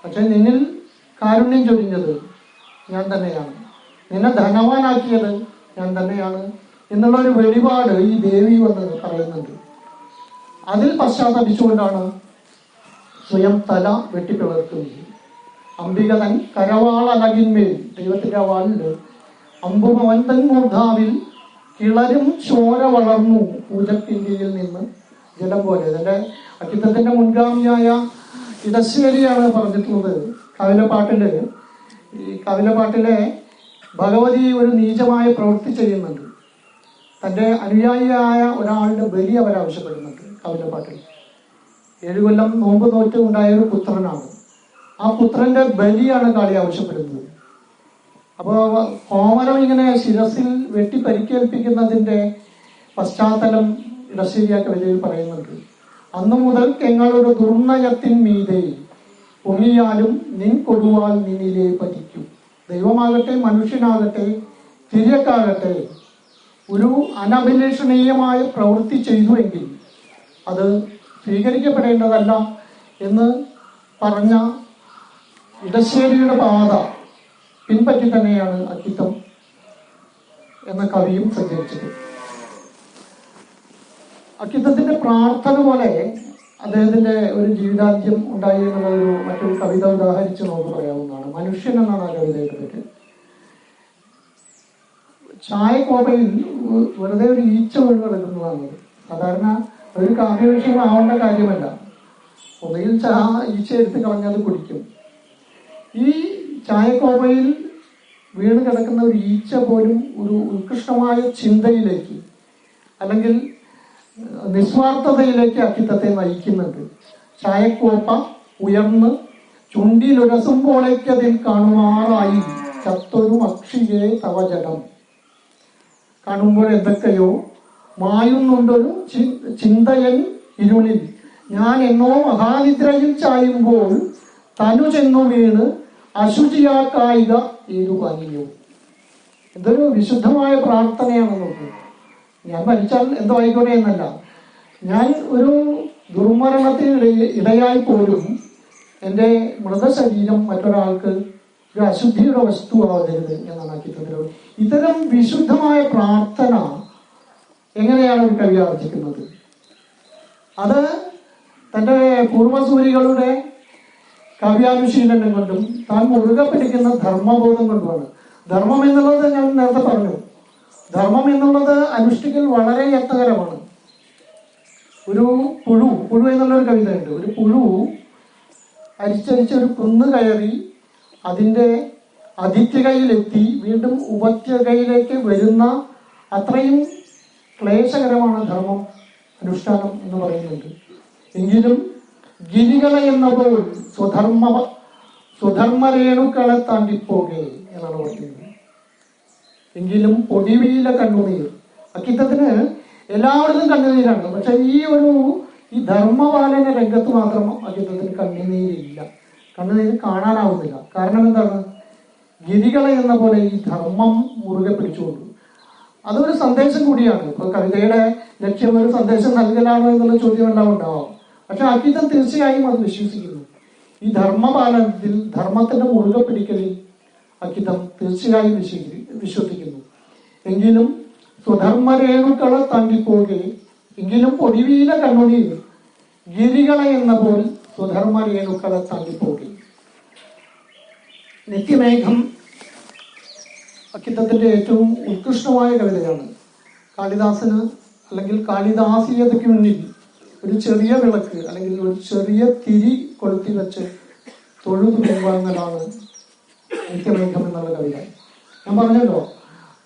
C: പക്ഷെ നിന്നിൽ കാരുണ്യം ചൊരിഞ്ഞത് ഞാൻ തന്നെയാണ്, നിന്നെ ധനവാനാക്കിയത് ഞാൻ തന്നെയാണ് എന്നുള്ള ഒരു വെളിപാട് ഈ ദേവി വന്ന് പറയുന്നുണ്ട്. അതിൽ പശ്ചാത്തപിച്ചുകൊണ്ടാണ് സ്വയം തല വെട്ടിപ്പിളർക്കുന്നത്. അംബിക തൻ കരവാളലകിന്മേൽ, ദൈവത്തിന്റെ വാളില് അമ്പുമവൻ തൻ മൂർധാവിൽ കിളരും ചോര വളർന്നു പൂജപ്പിണ്ടിയിൽ നിന്ന് ജലം പോലെ. അതിന്റെ അക്കിത്തത്തിന്റെ മുൻഗാമിയായ ഇടശ്ശേരിയാണ് പറഞ്ഞിട്ടുള്ളത് കവിലപ്പാട്ടില്. ഈ കവിലപ്പാട്ടിലെ ഭഗവതി ഒരു നീചമായ പ്രവൃത്തി ചെയ്യുന്നുണ്ട്. തന്റെ അനുയായിയായ ഒരാളുടെ ബലി അവരാവശ്യപ്പെടുന്നുണ്ട് കവിലപ്പാട്ടിൽ. 7 കൊല്ലം നോമ്പ് നോറ്റ് ഉണ്ടായ ഒരു പുത്രനാണ്. ആ പുത്രന്റെ ബലിയാണ് കാളി ആവശ്യപ്പെടുന്നത്. അപ്പോ കോമരം ഇങ്ങനെ ശിരസിൽ വെട്ടി പരിക്കേൽപ്പിക്കുന്നതിന്റെ പശ്ചാത്തലം ഇടശ്ശേരിയ കവിതയിൽ പറയുന്നുണ്ട്. അന്നു മുതൽ ഞങ്ങളൊരു ദുർനയത്തിൻ മീതെ പൊങ്ങിയാലും നിൻ കൊടുവാൽ നിന്നിലെ പതിക്കും. ദൈവമാകട്ടെ മനുഷ്യനാകട്ടെ തിരിയക്കാകട്ടെ ഒരു അനഭിലഷണീയമായ പ്രവൃത്തി ചെയ്തുവെങ്കിൽ അത് സ്വീകരിക്കപ്പെടേണ്ടതല്ല എന്ന് പറഞ്ഞ ഇടശ്ശേരിയുടെ പാത പിൻപറ്റി തന്നെയാണ് അക്കിത്തം എന്ന കവിയും സഞ്ചരിച്ചത്. അക്കിത്തത്തിന്റെ പ്രാർത്ഥന പോലെ അദ്ദേഹത്തിന്റെ ഒരു ജീവിതാന്ത്യം ഉണ്ടായി എന്നുള്ള ഒരു മറ്റൊരു കവിത ഉദാഹരിച്ച് നമുക്ക് പറയാവുന്നതാണ്. മനുഷ്യൻ എന്നാണ് ആ കവിതയുടെ പേര്. ചായക്കോപ്പയിൽ വെറുതെ ഒരു ഈച്ച വീണ് കിടക്കുന്നതാണ്. സാധാരണ ഒരു കാവ്യവിഷയം ആവേണ്ട കാര്യമല്ല. ഒന്നുകിൽ ഈച്ച എടുത്ത് കളഞ്ഞത് കുടിക്കും. ഈ ചായക്കോപ്പയിൽ വീണ് കിടക്കുന്ന ഒരു ഈച്ച പോലും ഒരു ഉത്കൃഷ്ടമായ ചിന്തയിലേക്ക് അല്ലെങ്കിൽ നിസ്വാർത്ഥതയിലേക്ക് അക്കിത്തത്തെ നയിക്കുന്നുണ്ട്. ചായക്കോപ്പ ഉയർന്ന് ചുണ്ടിലുരസുമ്പോളേക്കതിൽ കാണുമാറായി ചത്തൊരു അക്ഷിയെ തവജടം. കാണുമ്പോൾ എന്തൊക്കെയോ മായുന്നുണ്ടൊരു ചിന്തയൻ ഇരുളിൽ, ഞാൻ എന്നോ മഹാനിദ്രയിൽ ചായുമ്പോൾ തനു ചെന്നു വീണ് അശുചിയാക്കായിക ഏതു പനിയോ. എന്തൊരു വിശുദ്ധമായ പ്രാർത്ഥനയാണ് നോക്കുക. ഞാൻ മരിച്ചാൽ എന്തോ ആയിക്കോട്ടെ എന്നല്ല, ഞാൻ ഒരു ദുർമരണത്തിന് ഇടയായി പോലും എൻ്റെ മൃതശരീരം മറ്റൊരാൾക്ക് ഒരു അശുദ്ധിയുടെ വസ്തുവാകരുത് എന്നാണ് അക്കിത്തത്തിലൂടെ. ഇത്തരം വിശുദ്ധമായ പ്രാർത്ഥന എങ്ങനെയാണ് ഒരു കവി ആർജിക്കുന്നത്? അത് തൻ്റെ പൂർവസൂരികളുടെ കാവ്യാനുശീലനം കൊണ്ടും താൻ മുറുകെ പിടിക്കുന്ന ധർമ്മബോധം കൊണ്ടുമാണ്. ധർമ്മം എന്നുള്ളത് ഞാൻ നേരത്തെ പറഞ്ഞു, ധർമ്മം എന്നുള്ളത് അനുഷ്ഠിക്കൽ വളരെ യത്നകരമാണ്. ഒരു പുഴു എന്നുള്ളൊരു കവിതയുണ്ട്. ഒരു പുഴു അരിച്ചരിച്ച് ഒരു കുന്ന് കയറി അതിൻ്റെ അതിഥ്യകയിലെത്തി വീണ്ടും ഉപത്യകയിലേക്ക് വരുന്ന അത്രയും ക്ലേശകരമാണ് ധർമ്മം അനുഷ്ഠാനം എന്ന് പറയുന്നുണ്ട്. എങ്കിലും ഗിരികളെ എന്നപ്പോൾ സ്വധർമ്മരേണുക്കളെ താണ്ടിപ്പോകെ എന്നാണ് പറയുന്നത്. എങ്കിലും പൊടിവീല കണ്ണുനീർ. അക്കിത്തത്തിന് എല്ലായിടത്തും കണ്ണുനീരാണ്. പക്ഷെ ഈ ധർമ്മപാലന രംഗത്ത് മാത്രം അക്കിത്തത്തിന് കണ്ണുനീരില്ല, കണ്ണുനീര് കാണാനാവുന്നില്ല. കാരണം എന്താണ്? ഗിരികളെ എന്ന പോലെ ഈ ധർമ്മം മുറുകെ പിടിച്ചുകൊണ്ടു. അതൊരു സന്ദേശം കൂടിയാണ്. ഇപ്പൊ കവിതയുടെ ലക്ഷ്യം ഒരു സന്ദേശം നൽകലാണോ എന്നുള്ള ചോദ്യം എല്ലാം ഉണ്ടാവാം. പക്ഷെ അക്കിത്തം തീർച്ചയായും അത് വിശ്വസിക്കുന്നു. ഈ ധർമ്മപാലനത്തിൽ, ധർമ്മത്തിന്റെ മുറുകെ പിടിക്കലിൽ അക്കിത്തം തീർച്ചയായും വിശ്വസിക്കുന്നു. എങ്കിലും സ്വധർമ്മരേണുക്കളെ താണ്ടിപ്പോകെ, എങ്കിലും പൊടിവീല കണ്ണുനീർ ഗിരികളെ എന്ന പോൽ സ്വധർമ്മരേണുക്കളെ താണ്ടിപ്പോകെ. നിത്യമേഘം അക്കിത്തത്തിന്റെ ഏറ്റവും ഉത്കൃഷ്ടമായ കവിതയാണ്. കാളിദാസന് അല്ലെങ്കിൽ കാളിദാസീയതയ്ക്ക് മുന്നിൽ ഒരു ചെറിയ വിളക്ക് അല്ലെങ്കിൽ ഒരു ചെറിയ തിരി കൊളുത്തി വെച്ച് തൊഴുതു പിൻവാങ്ങലാണ് നിത്യമേഘം എന്നുള്ള കവിത. ഞാൻ പറഞ്ഞല്ലോ,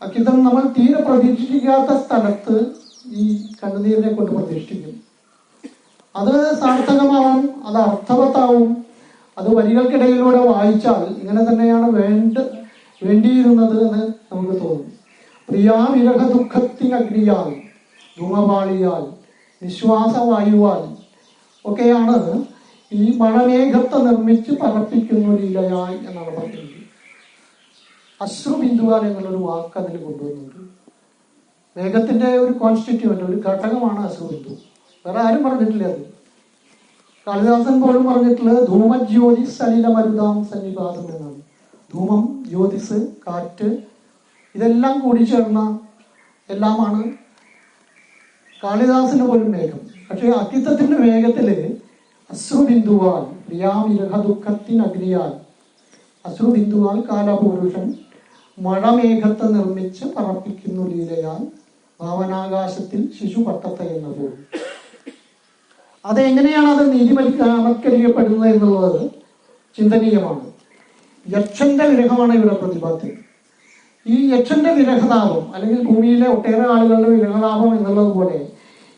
C: അക്കിത്തം നമ്മൾ തീരെ പ്രതീക്ഷിക്കാത്ത സ്ഥലത്ത് ഈ കണ്ണുനീരിനെ കൊണ്ട് പ്രതിഷ്ഠിക്കും. അത് സാർത്ഥകമാവും, അത് അർത്ഥവത്താവും. അത് വരികൾക്കിടയിലൂടെ വായിച്ചാൽ ഇങ്ങനെ തന്നെയാണ് വേണ്ടിയിരുന്നത് എന്ന് നമുക്ക് തോന്നും. പ്രിയാ വിരഹ ദുഃഖത്തിനഗ്നിയാൽ, ധൂമപാളിയാൽ, നിശ്വാസവായുവാൽ ഒക്കെയാണ് ഈ മഴമേഘത്തെ നിർമ്മിച്ച് പറപ്പിക്കുന്നൊരിലയായി എന്നാണ് പറയുന്നത്. അശ്രുബിന്ദുവാൽ എന്നുള്ളൊരു വാക്ക് അതിൽ കൊണ്ടുവരുന്നുണ്ട്. മേഘത്തിന്റെ ഒരു കോൺസ്റ്റിറ്റ്യൂവന്റ്, ഒരു ഘടകമാണ് അശ്രുബിന്ദു. വേറെ ആരും പറഞ്ഞിട്ടില്ല അത്. കാളിദാസൻ പോലും പറഞ്ഞിട്ടുള്ളത് ധൂമജ്യോതി സലില മരുതാം സന്നിപാതം എന്നാണ്. ധൂമം, ജ്യോതിസ്, കാറ്റ്, ഇതെല്ലാം കൂടി ചേർന്ന എല്ലാമാണ് കാളിദാസന് പോലും മേഘം. പക്ഷെ അക്കിത്തത്തിന്റെ മേഘത്തില് അശ്രുബിന്ദുവാൽ, പ്രിയാവിരഹ ദുഃഖത്തിനഗ്നിയാൽ, അശ്രുബിന്ദുവാൽ കാലപുരുഷൻ മഴമേഘത്തെ നിർമ്മിച്ച് പറപ്പിക്കുന്നു ലീലയാൽ, ഭാവനാകാശത്തിൽ ശിശു പട്ടത്തെ എന്ന പോലും. അതെങ്ങനെയാണ് അത് നീതിവൽക്കരിക്കപ്പെടുന്നത് എന്നുള്ളത് ചിന്തനീയമാണ്. യക്ഷന്റെ വിരഹമാണ് ഇവിടെ പ്രതിപാദ്യം. ഈ യക്ഷന്റെ വിരഹതാപം, അല്ലെങ്കിൽ ഭൂമിയിലെ ഒട്ടേറെ ആളുകളുടെ വിരഹതാപം എന്നുള്ളത് പോലെ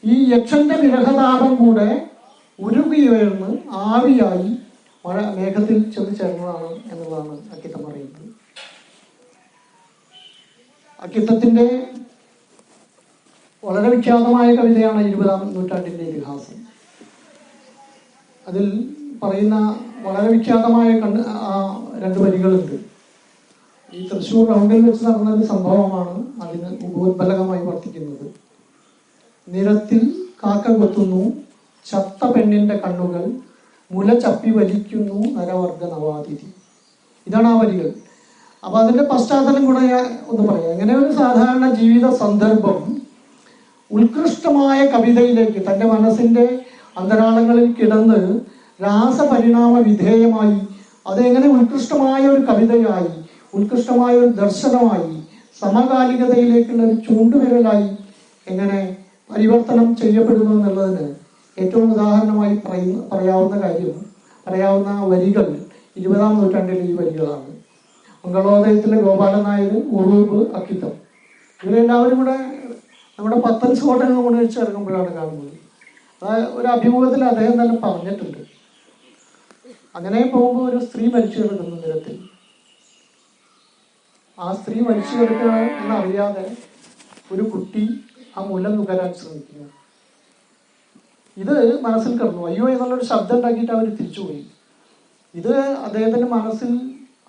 C: ഈ യക്ഷന്റെ വിരഹതാപം കൂടെ ഉരുകിയുയർന്ന് ആവിയായി മേഘത്തിൽ ചെന്ന് ചേർന്നതാണ് എന്നുള്ളതാണ് അക്കിത്തം പറയുന്നത്. അക്കിത്തത്തിന്റെ വളരെ വിഖ്യാതമായ കവിതയാണ് 20-ാം നൂറ്റാണ്ടിന്റെ ഇതിഹാസം. അതിൽ പറയുന്ന വളരെ വിഖ്യാതമായ രണ്ട് വരികളുണ്ട്. ഈ തൃശ്ശൂർ റൗണ്ടിൽ വെച്ച് നടന്ന ഒരു സംഭവമാണ് അതിന് ഉപോത്ബലകമായി വർത്തിക്കുന്നത്. നിരത്തിൽ കാക്ക കൊത്തുന്നു ചത്ത പെണ്ണിന്റെ കണ്ണുകൾ, മുല ചപ്പി വലിക്കുന്നു നരവർഗ നവാതിഥി. ഇതാണ് ആ വരികൾ. അപ്പൊ അതിന്റെ പശ്ചാത്തലം കൂടെ ഞാൻ ഒന്ന് പറയാം. എങ്ങനെ ഒരു സാധാരണ ജീവിത സന്ദർഭം ഉത്കൃഷ്ടമായ കവിതയിലേക്ക് തന്റെ മനസ്സിന്റെ അന്തരാളങ്ങളിൽ കിടന്ന് രാസപരിണാമ വിധേയമായി അതെങ്ങനെ ഉത്കൃഷ്ടമായ ഒരു കവിതയായി, ഉത്കൃഷ്ടമായ ഒരു ദർശനമായി, സമകാലികതയിലേക്കുള്ള ഒരു ചൂണ്ടുവിരലായി എങ്ങനെ പരിവർത്തനം ചെയ്യപ്പെടുന്നു എന്നുള്ളതിന് ഏറ്റവും ഉദാഹരണമായി പറയാവുന്ന വരികൾ 20-ാം നൂറ്റാണ്ടിലെ ഈ വരികളാണ്. മംഗളോദയത്തിലെ ഗോപാലൻ നായർ, ഉറൂബ്, അക്കിത്തം, ഇവരെല്ലാവരും കൂടെ നമ്മുടെ പത്തൻസ് കോട്ടയിൽ കൊണ്ട് വെച്ച് ഇറങ്ങുമ്പോഴാണ് കാണുന്നത്. ഒരു അഭിമുഖത്തിൽ അദ്ദേഹം തന്നെ പറഞ്ഞിട്ടുണ്ട്. അങ്ങനെ പോകുമ്പോൾ ഒരു സ്ത്രീ മരിച്ചു കിടക്കുന്നു നിരത്തിൽ. ആ സ്ത്രീ മരിച്ചു കിടക്കുക എന്നറിയാതെ ഒരു കുട്ടി ആ മുല നുകരാൻ ശ്രമിക്കുന്നു. ഇത് മനസ്സിൽ കിടന്നു. അയ്യോ എന്നുള്ളൊരു ശബ്ദം ഉണ്ടാക്കിയിട്ട് അവർ തിരിച്ചുപോയി. ഇത് അദ്ദേഹത്തിന്റെ മനസ്സിൽ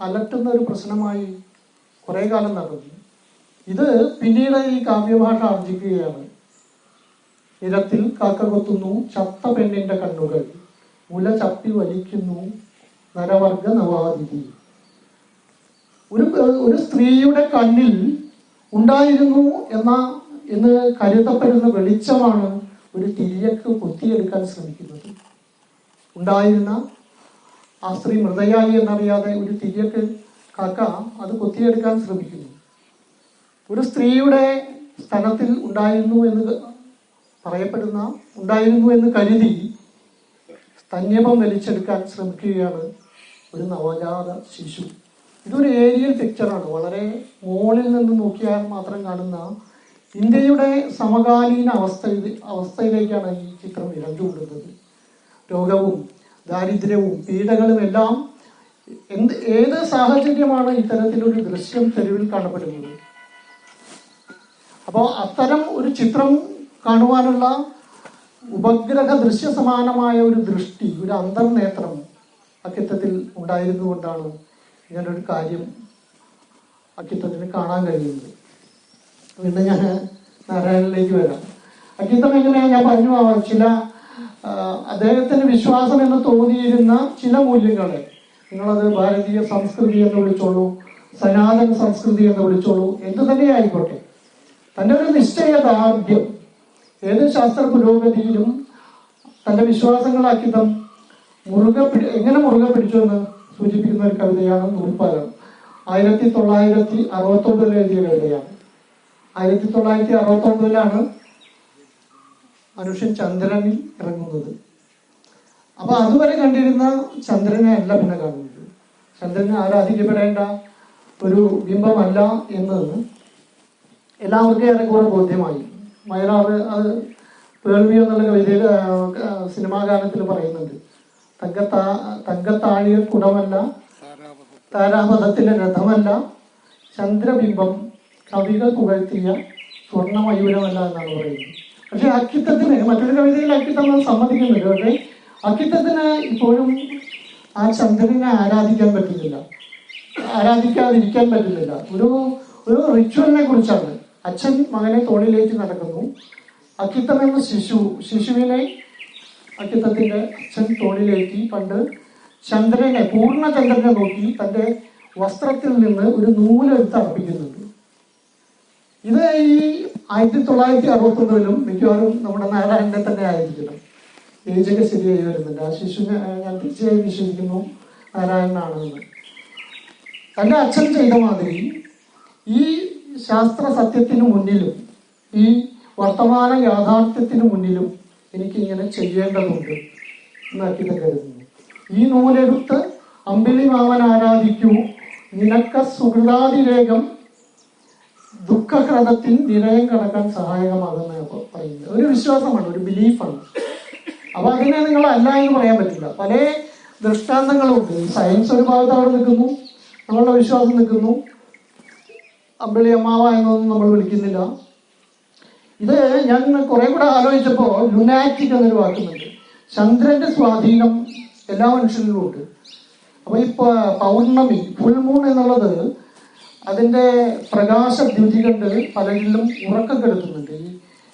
C: അലട്ടുന്ന ഒരു പ്രശ്നമായി കുറെ കാലം നടന്നു. ഇത് പിന്നീട് ഈ കാവ്യഭാഷ ആർജിക്കുകയാണ്. നിരത്തിൽ കാക്ക കൊത്തുന്നു ചത്ത പെണ്ണിന്റെ കണ്ണുകൾ, മുല ചപ്പി വലിക്കുന്നു നരവർഗ നവാതിഥി. ഒരു സ്ത്രീയുടെ കണ്ണിൽ ഉണ്ടായിരുന്നു എന്ന് കരുതപ്പെടുന്ന വെളിച്ചമാണ് ഒരു തിരിയക്ക് കൊത്തിയെടുക്കാൻ ശ്രമിക്കുന്നത്. ഉണ്ടായിരുന്ന ആ സ്ത്രീ മൃതയായി എന്നറിയാതെ ഒരു തിരിയക്ക് കാക്ക അത് കൊത്തിയെടുക്കാൻ ശ്രമിക്കുന്നു. ഒരു സ്ത്രീയുടെ സ്ഥലത്തിൽ ഉണ്ടായിരുന്നു എന്ന് കരുതി സ്തന്യപം വലിച്ചെടുക്കാൻ ശ്രമിക്കുകയാണ് ഒരു നവജാത ശിശു. ഇതൊരു ഏരിയൽ പിക്ചറാണ്. വളരെ മുകളിൽ നിന്ന് നോക്കിയാൽ മാത്രം കാണുന്ന ഇന്ത്യയുടെ സമകാലീന അവസ്ഥയിലേക്കാണ് ഈ ചിത്രം ഇഴഞ്ഞുകൊടുക്കുന്നത്. രോഗവും ദാരിദ്ര്യവും പീഡകളും എല്ലാം ഏത് സാഹചര്യമാണ് ഇത്തരത്തിലൊരു ദൃശ്യം തെരുവിൽ കാണപ്പെടുന്നത്? അപ്പോൾ അത്തരം ഒരു ചിത്രം കാണുവാനുള്ള ഉപഗ്രഹ ദൃശ്യ സമാനമായ ഒരു ദൃഷ്ടി, ഒരു അന്തർനേത്രം അക്കിത്തത്തിൽ ഉണ്ടായിരുന്നുകൊണ്ടാണ് ഇങ്ങനൊരു കാര്യം അക്കിത്തത്തിന് കാണാൻ കഴിയുന്നത്. പിന്നെ ഞാൻ നാരായണനിലേക്ക് വരാം. അക്കിത്തം എങ്ങനെയാണ് ഞാൻ പറഞ്ഞു, ചില അദ്ദേഹത്തിന് വിശ്വാസം എന്ന് തോന്നിയിരുന്ന ചില മൂല്യങ്ങളെ, നിങ്ങളത് ഭാരതീയ സംസ്കൃതി എന്ന് വിളിച്ചോളൂ, സനാതന സംസ്കൃതി എന്ന് വിളിച്ചോളൂ, എന്തു തന്നെ ആയിക്കോട്ടെ, തൻ്റെ ഒരു നിശ്ചയദാർഢ്യം ഏത് ശാസ്ത്ര പുരോഗതിയിലും തൻ്റെ വിശ്വാസങ്ങളാക്കിത്തം എങ്ങനെ മുറുകെ പിടിച്ചു എന്ന് സൂചിപ്പിക്കുന്ന ഒരു കവിതയാണ് നൂൽപ്പാലം. 1969 എഴുതിയ കവിതയാണ്. 1969 മനുഷ്യൻ ചന്ദ്രനിൽ ഇറങ്ങുന്നത്. അപ്പൊ അതുവരെ കണ്ടിരുന്ന ചന്ദ്രനെ അല്ല പിന്നെ കാണുന്നത്. ചന്ദ്രനെ ആരാധിക്കപ്പെടേണ്ട ഒരു ബിംബമല്ല എന്ന് എല്ലാവർക്കും ഏറെക്കുറെ ബോധ്യമായി. മയലാറ് അത് വേൾവി എന്നുള്ള കവിതയിൽ സിനിമാ ഗാനത്തിൽ പറയുന്നുണ്ട്. തങ്കത്താഴിയ കുടമല്ല, താരാപഥത്തിലെ രഥമല്ല, ചന്ദ്രബിംബം കവികൾ പുകഴ്ത്തിയ സ്വർണ്ണമയൂരമല്ല എന്നാണ് പറയുന്നത്. പക്ഷെ അക്കിത്തത്തിന് മറ്റൊരു കവിതയിൽ അക്കിത്തം സമ്മതിക്കുന്നുണ്ട്. പക്ഷെ അക്കിത്തത്തിന് ഇപ്പോഴും ആ ചന്ദ്രനെ ആരാധിക്കാതിരിക്കാൻ പറ്റുന്നില്ല. ഒരു റിച്വലിനെ കുറിച്ചാണ്. അച്ഛൻ മകനെ തോളിലേക്ക് നടക്കുന്നു. അക്കിത്തം എന്ന ശിശുവിനെ അക്കിത്തത്തിന്റെ അച്ഛൻ തോളിലേറ്റി പണ്ട് പൂർണ്ണ ചന്ദ്രനെ നോക്കി തന്റെ വസ്ത്രത്തിൽ നിന്ന് ഒരു നൂലെടുത്ത് അർപ്പിക്കുന്നുണ്ട്. ഇത് ഈ 1969 മിക്കവാറും നമ്മുടെ നാരായണനെ തന്നെ ആയിരിക്കണം. ഏജൊക്കെ ശരിയായി വരുന്നുണ്ട്. ആ ശിശുവിനെ ഞാൻ തീർച്ചയായും വിശ്വസിക്കുന്നു നാരായണനാണെന്ന്. തന്റെ അച്ഛൻ ചെയ്ത മാതിരി ഈ ശാസ്ത്ര സത്യത്തിനു മുന്നിലും ഈ വർത്തമാന യാഥാർത്ഥ്യത്തിനു മുന്നിലും എനിക്ക് ഇങ്ങനെ ചെയ്യേണ്ടതുണ്ട് എന്നാക്കി കരുതുന്നു. ഈ നൂലെടുത്ത് അമ്പിളി മാമൻ ആരാധിക്കൂ, നിനക്ക സുഹൃതാതിരേകം ദുഃഖഹ്രദത്തിൽ നിരയം കടക്കാൻ സഹായകമാകുന്ന പറയുന്നത് ഒരു വിശ്വാസമാണ്, ഒരു ബിലീഫാണ്. അപ്പൊ അതിനെ നിങ്ങൾ അല്ല എന്ന് പറയാൻ പറ്റില്ല. പല ദൃഷ്ടാന്തങ്ങളുണ്ട്. സയൻസ് ഒരു ഭാഗത്ത് അവിടെ നിൽക്കുന്നു, നമ്മളുടെ വിശ്വാസം നിൽക്കുന്നു. അമ്പിളി അമ്മാവ എന്നൊന്നും നമ്മൾ വിളിക്കുന്നില്ല. ഇത് ഞാൻ കുറെ കൂടെ ആലോചിച്ചപ്പോൾ ലുനാറ്റിക് എന്നൊരു വാക്കുന്നുണ്ട്. ചന്ദ്രന്റെ സ്വാധീനം എല്ലാ മനുഷ്യരിലും ഉണ്ട്. അപ്പൊ ഈ പൗർണമി, ഫുൾ മൂൺ എന്നുള്ളത് അതിന്റെ പ്രകാശദ്യുതി കണ്ട് പലരിലും ഉറക്കം കെടുത്തുന്നുണ്ട്. ഈ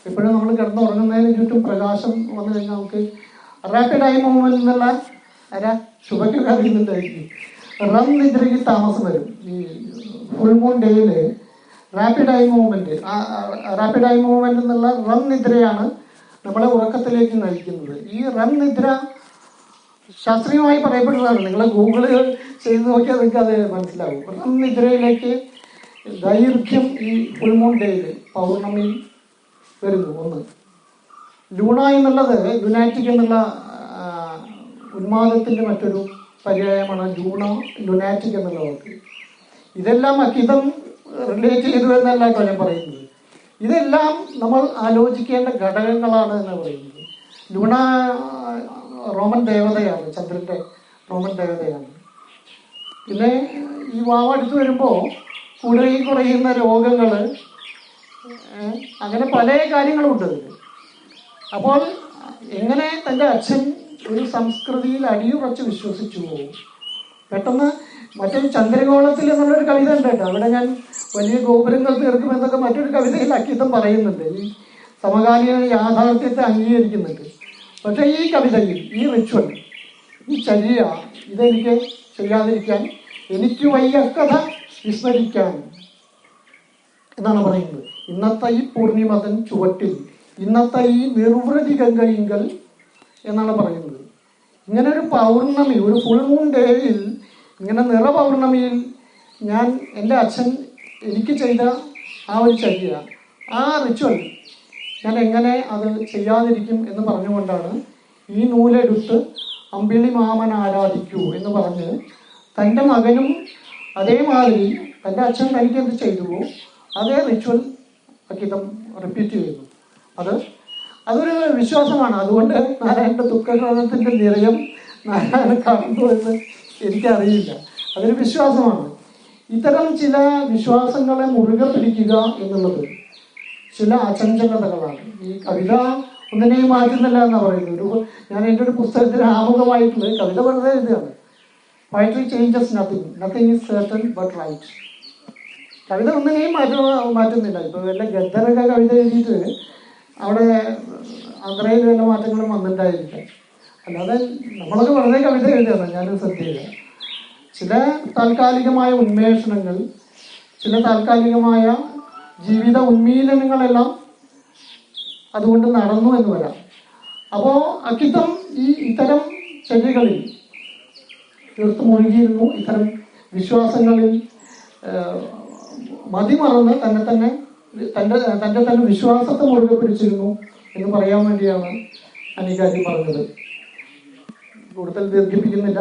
C: എപ്പോഴും നമ്മൾ കിടന്നുറങ്ങുന്നതിന് ചുറ്റും പ്രകാശം വന്നു കഴിഞ്ഞാൽ നമുക്ക് റാപ്പിഡ് ഐ മൂവ്മെന്റ് എന്നുള്ള ശുഭയ്ക്കൊക്കെ അറിയുന്നുണ്ടായിരിക്കും. റം നിദ്രയ്ക്ക് താമസം വരും. ഈ ഫുൾ മൂൺ ഡേയില് റാപ്പിഡ് ഐ മൂവ്മെന്റ് എന്നുള്ള റം നിദ്രയാണ് നമ്മളെ ഉറക്കത്തിലേക്ക് നയിക്കുന്നത്. ഈ റം നിദ്ര ശാസ്ത്രീയമായി പറയപ്പെടുന്നതാണ്. നിങ്ങൾ ഗൂഗിള് ചെയ്ത് നോക്കിയാൽ നിങ്ങൾക്ക് അത് മനസ്സിലാവും. റം നിദ്രയിലേക്ക് ദൈർഘ്യം ഈ ഫുൾ മൂൺ ഡേയിൽ പൗർണമി വരുന്നു. ഒന്ന് ലൂണ എന്നുള്ളത് ലുനാറ്റിക് എന്നുള്ള ഉന്മാദത്തിന്റെ മറ്റൊരു പര്യായമാണ് ലുനാറ്റിക് എന്നുള്ള വാക്ക്. ഇതെല്ലാം അക്കിതം റിലേറ്റ് ചെയ്തു എന്നല്ല ഞാൻ പറയുന്നത്. ഇതെല്ലാം നമ്മൾ ആലോചിക്കേണ്ട ഘടകങ്ങളാണ് എന്ന് പറയുന്നത്. ലൂണ റോമൻ ദേവതയാണ്, ചന്ദ്രന്റെ റോമൻ ദേവതയാണ്. പിന്നെ ഈ വാവടുത്ത് വരുമ്പോൾ കുറയുന്ന രോഗങ്ങൾ, അങ്ങനെ പല കാര്യങ്ങളുണ്ട് അതിൽ. അപ്പോൾ എങ്ങനെ തൻ്റെ അച്ഛൻ ഒരു സംസ്കൃതിയിൽ അടിയുറച്ച് വിശ്വസിച്ചു പോകും. പെട്ടെന്ന് മറ്റൊരു ചന്ദ്രഗോളത്തിൽ എന്നുള്ളൊരു കവിത ഉണ്ട് കേട്ടോ. അവിടെ ഞാൻ വലിയ ഗോപുരങ്ങൾ തീർക്കുമെന്നൊക്കെ മറ്റൊരു കവിതയിൽ അക്കിത്തം പറയുന്നുണ്ട്. ഈ സമകാലീന യാഥാർത്ഥ്യത്തെ അംഗീകരിക്കുന്നുണ്ട്. പക്ഷേ ഈ കവിതയിൽ ഈ റിച്വൽ, ഈ ചര്യ, ഇതെനിക്ക് ചെയ്യാതിരിക്കാൻ എനിക്ക് വയ്യക്കഥ വിസ്മരിക്കാൻ എന്നാണ് പറയുന്നത്. ഇന്നത്തെ ഈ പൂർണിമതൻ ചുവട്ടിൽ, ഇന്നത്തെ ഈ നിർവൃതി ഗംഗയിങ്കൽ എന്നാണ് പറയുന്നത്. ഇങ്ങനെ ഒരു പൗർണമി, ഒരു ഫുൾ മൂൺ ഡേയിൽ, ഇങ്ങനെ നിറപൗർണമിയിൽ ഞാൻ എൻ്റെ അച്ഛൻ എനിക്ക് ചെയ്ത ആ ഒരു ചര്യ, ആ റിച്വൽ ഞാൻ എങ്ങനെ അത് ചെയ്യാതിരിക്കും എന്ന് പറഞ്ഞുകൊണ്ടാണ് ഈ നൂലെടുത്ത് അമ്പിളി മാമൻ ആരാധിക്കൂ എന്ന് പറഞ്ഞ് തൻ്റെ മകനും അതേമാതിരി തൻ്റെ അച്ഛൻ തനിക്ക് എന്ത് ചെയ്തുവോ അതേ റിച്വൽ അക്കിത്തം റിപ്പീറ്റ് ചെയ്യുന്നു. അതൊരു വിശ്വാസമാണ്. അതുകൊണ്ട് നാരായണൻ്റെ ദുഃഖഗ്രന്ഥത്തിൻ്റെ നിറയം നാരായണൻ കാണുന്നു എന്ന് എനിക്കറിയില്ല. അതൊരു വിശ്വാസമാണ്. ഇത്തരം ചില വിശ്വാസങ്ങളെ മുറുകെ പിടിക്കുക എന്നുള്ളത് ചില അചഞ്ചലതകളാണ്. ഈ കവിത ഒന്നിനെയും മാറ്റുന്നില്ല എന്നാണ് പറയുന്നത്. ഞാൻ എൻ്റെ ഒരു പുസ്തകത്തിന് ആമുഖമായിട്ടുള്ളത് കവിത വെറുതെ എഴുതുകയാണ്. Poetry changes nothing is certain but right. കവിത ഒന്നിനെയും മാറ്റുന്നില്ല. ഇപ്പോൾ വല്ല ഗദ്ദറൊക്കെ കവിത എഴുതിയിട്ട് അവിടെ അത്രയിൽ വല്ല മാറ്റങ്ങളും വന്നിട്ടുണ്ടായിരിക്കാം. അല്ലാതെ നമ്മളൊക്കെ വെറുതെ കവിത എഴുതുകയാണ്. ഞാനും ശ്രദ്ധയില്ല. ചില താൽക്കാലികമായ ഉന്മേഷണങ്ങൾ, ചില താൽക്കാലികമായ ജീവിത ഉന്മീലനങ്ങളെല്ലാം അതുകൊണ്ട് നടന്നു എന്ന് വരാം. അപ്പോൾ അക്കിത്തം ഇത്തരം ചര്യകളിൽ തീർത്ത് മുഴുകിയിരുന്നു. ഇത്തരം വിശ്വാസങ്ങളിൽ മതിമറന്ന് തൻ്റെ വിശ്വാസത്തെ മുറുകെ പിടിച്ചിരുന്നു എന്ന് പറയാൻ വേണ്ടിയാണ് ഞാൻ ഈ കാര്യം പറഞ്ഞത്. കൂടുതൽ ദീർഘിപ്പിക്കുന്നില്ല.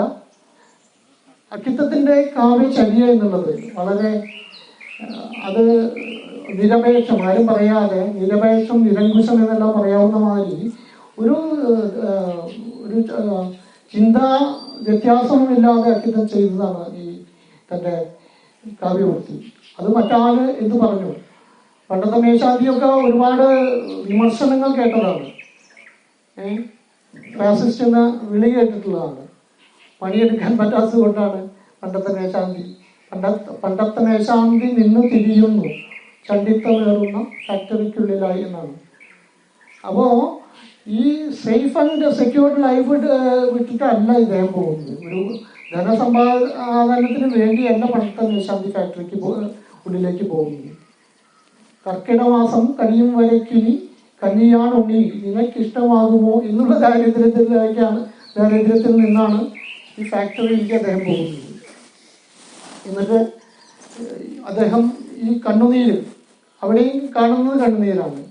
C: അക്കിത്തത്തിൻ്റെ കാവ്യചര്യ എന്നുള്ളത് വളരെ അത് നിരപേക്ഷം, ആരും പറയാതെ നിരപേക്ഷം, നിരങ്കുശം എന്നെല്ലാം പറയാവുന്ന മാതിരി ഒരു ചിന്താ വ്യത്യാസമില്ലാതെ അക്കിത്തം ചെയ്തതാണ് ഈ തൻ്റെ കാവ്യവൃത്തി. അത് മറ്റാള് എന്ത് പറഞ്ഞു? പണ്ടത്തെ മേശാന്തിയൊക്കെ ഒരുപാട് വിമർശനങ്ങൾ കേട്ടതാണ്. ഫാസിസ്റ്റ് എന്ന വിളി കേട്ടിട്ടുള്ളതാണ്. പണിയെടുക്കാൻ പറ്റാത്തത് കൊണ്ടാണ് പണ്ടത്തെ മേശാന്തി നിന്ന് തിരിയുന്നു ചണ്ടിത്തമേറുന്ന ഫാക്ടറിക്കുള്ളിലായി എന്നാണ്. അപ്പോൾ ഈ സേഫ് ആൻഡ് സെക്യൂർഡ് ലൈഫ് വിട്ടിട്ടല്ല ഇദ്ദേഹം പോകുന്നത്. ഒരു ധനസമ്പാദനത്തിന് വേണ്ടിയല്ല പണ്ടത്തെ മേശാന്തി ഫാക്ടറിക്ക് ഉള്ളിലേക്ക് പോകുന്നത്. കർക്കിടമാസം കഴിയും വരയ്ക്കിനി കന്നിയാണുണ്ണി നിനക്കിഷ്ടമാകുമോ എന്നുള്ള ദാരിദ്ര്യത്തിൽ നിന്നാണ് ഈ ഫാക്ടറിയിലേക്ക് അദ്ദേഹം പോകുന്നത്. എന്നിട്ട് അദ്ദേഹം ഈ കണ്ണുനീര് അവിടെയും കാണുന്നത് കണ്ണുനീരാണ്.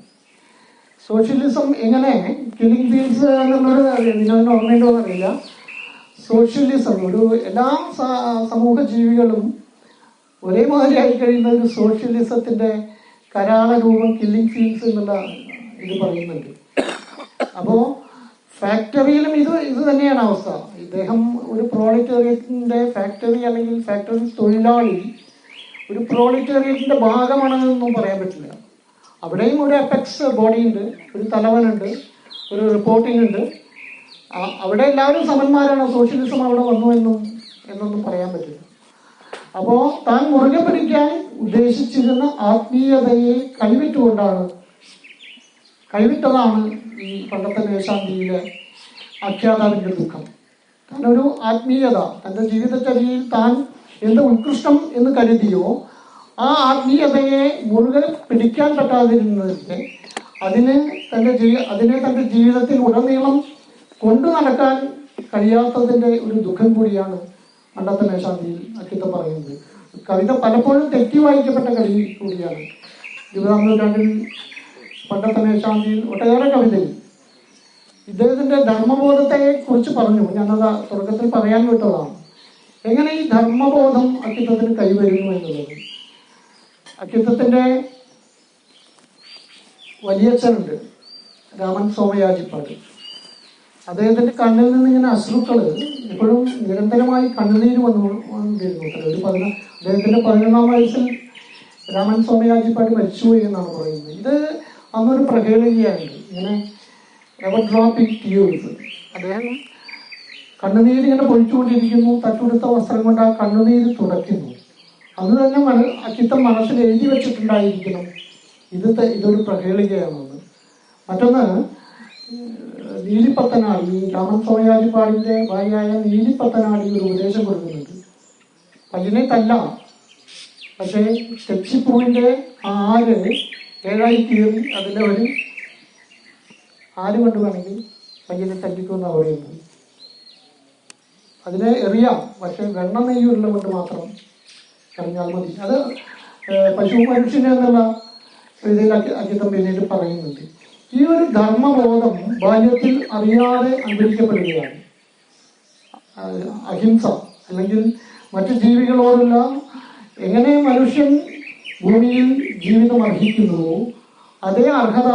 C: സോഷ്യലിസം എങ്ങനെ കില്ലിംഗ് ഫീൽഡ്സ് എന്നുള്ളത് ഇതിനൊന്നും ഓർമ്മയുണ്ടോ എന്നറിയില്ല. സോഷ്യലിസം എല്ലാ സമൂഹ ജീവികളും ഒരേ മാതിരിയായി കഴിയുന്ന ഒരു സോഷ്യലിസത്തിന്റെ കരാള രൂപം കില്ലിംഗ് ഫീൽഡ്സ് എന്നുള്ള ഇത് പറയുന്നുണ്ട്. അപ്പോൾ ഫാക്ടറിയിലും ഇത് തന്നെയാണ് അവസ്ഥ. ഇദ്ദേഹം ഒരു പ്രോളിറ്റേറിയറ്റിന്റെ ഫാക്ടറി അല്ലെങ്കിൽ ഫാക്ടറി തൊഴിലാളി ഒരു പ്രോളിറ്റേറിയറ്റിന്റെ ഭാഗമാണെന്നൊന്നും പറയാൻ പറ്റില്ല. അവിടെയും ഒരു അപെക്സ് ബോഡി ഉണ്ട്, ഒരു തലവനുണ്ട്, ഒരു റിപ്പോർട്ടിംഗ് ഉണ്ട്. അവിടെ എല്ലാവരും സമന്മാരാണ്. സോഷ്യലിസം അവിടെ വന്നു എന്നൊന്നും പറയാൻ പറ്റില്ല. അപ്പോൾ താൻ മുറുകെ പിടിക്കാൻ ഉദ്ദേശിച്ചിരുന്ന ആത്മീയതയെ കൈവിട്ടതാണ് ഈ പണ്ടത്തെ മേശാന്തിയിലെ ആഖ്യാതാവിന്റെ ദുഃഖം. താനൊരു ആത്മീയത തൻ്റെ ജീവിതചര്യയിൽ താൻ എന്ത് ഉത്കൃഷ്ടം എന്ന് കരുതിയോ ആ ആത്മീയതയെ മുറുകെ പിടിക്കാൻ പറ്റാതിരുന്നതിന്റെ അതിനെ തൻ്റെ ജീവിതത്തിൽ ഉടനീളം കൊണ്ടു നടക്കാൻ കഴിയാത്തതിന്റെ ഒരു ദുഃഖം കൂടിയാണ് പണ്ടത്തെ മേശാന്തിയിൽ അക്കിത്തം പറയുന്നത്. കവിത പലപ്പോഴും തെറ്റി വായിക്കപ്പെട്ട കവി കൂടിയാണ്. 20-ാം നൂറ്റാണ്ടിൽ പണ്ടത്തെ മേശാന്തിയിൽ ഒട്ടേറെ കവിതയിൽ ഇദ്ദേഹത്തിന്റെ ധർമ്മബോധത്തെ കുറിച്ച് പറഞ്ഞു. ഞാനത് തുടക്കത്തിൽ പറയാൻ വിട്ടതാണ്. എങ്ങനെ ഈ ധർമ്മബോധം അക്കിത്തത്തിന് കൈവരുന്നു എന്നുള്ളത്. അക്കിത്തത്തിന്റെ വലിയച്ഛനുണ്ട്, രാമൻ സോമയാജിപ്പാട്. അദ്ദേഹത്തിന്റെ കണ്ണിൽ നിന്ന് ഇങ്ങനെ അശ്രുക്കള് എപ്പോഴും നിരന്തരമായി കണ്ണുനീര് വന്നുകൊണ്ടിരുന്നു. അദ്ദേഹത്തിന്റെ 11-ാം വയസ്സിൽ രാമൻ സോമയാജിപ്പാട് മരിച്ചുപോയി എന്നാണ് പറയുന്നത്. ഇത് അന്നൊരു പ്രകേളികയാണ്. ഇങ്ങനെ എവർ ഡ്രോപ്പിംഗ് ടീയേഴ്സ്. അദ്ദേഹം കണ്ണുനീര് ഇങ്ങനെ പൊഴിച്ചുകൊണ്ടിരിക്കുന്നു. തട്ടുടുത്ത വസ്ത്രം കൊണ്ട് ആ കണ്ണുനീര് തുടയ്ക്കുന്നു. അത് തന്നെ അക്കിത്തം മനസ്സിൽ എഴുതി വെച്ചിട്ടുണ്ടായിരിക്കണം ഇതൊരു പ്രകേളികയാണെന്ന്. മറ്റൊന്ന് നീലിപ്പത്തനാടി, രാമൻ സോയാജിപ്പാടിന്റെ ഭാര്യയായ നീലിപ്പത്തനാടി ഒരു ഉപദേശം കൊടുക്കുന്നുണ്ട്. പയ്യനെ തല്ല, പക്ഷേ തെച്ചിപ്പൂവിന്റെ ആര് ഏഴായി കീറി അതിലെ ഒരു ആര് കൊണ്ട് വേണമെങ്കിൽ പയ്യനെ തല്ലിക്കുമെന്നാണ് പറയുന്നത്. അതിനെ എറിയാം, പക്ഷെ വെണ്ണ നെയ്യുള്ള കൊണ്ട് മാത്രം എറിഞ്ഞാൽ മതി. അത് പശു മനുഷ്യന് എന്നുള്ള രീതിയിൽ അക്കിത്തം പിന്നീട് പറയുന്നുണ്ട്. ഈ ഒരു ധർമ്മബോധം ബാല്യത്തിൽ അറിയാതെ അന്തരിക്കപ്പെടുകയാണ്. അഹിംസ അല്ലെങ്കിൽ മറ്റു ജീവികളോടുള്ള എങ്ങനെ മനുഷ്യൻ ഭൂമിയിൽ ജീവിതം അർഹിക്കുന്നുവോ അതേ അർഹത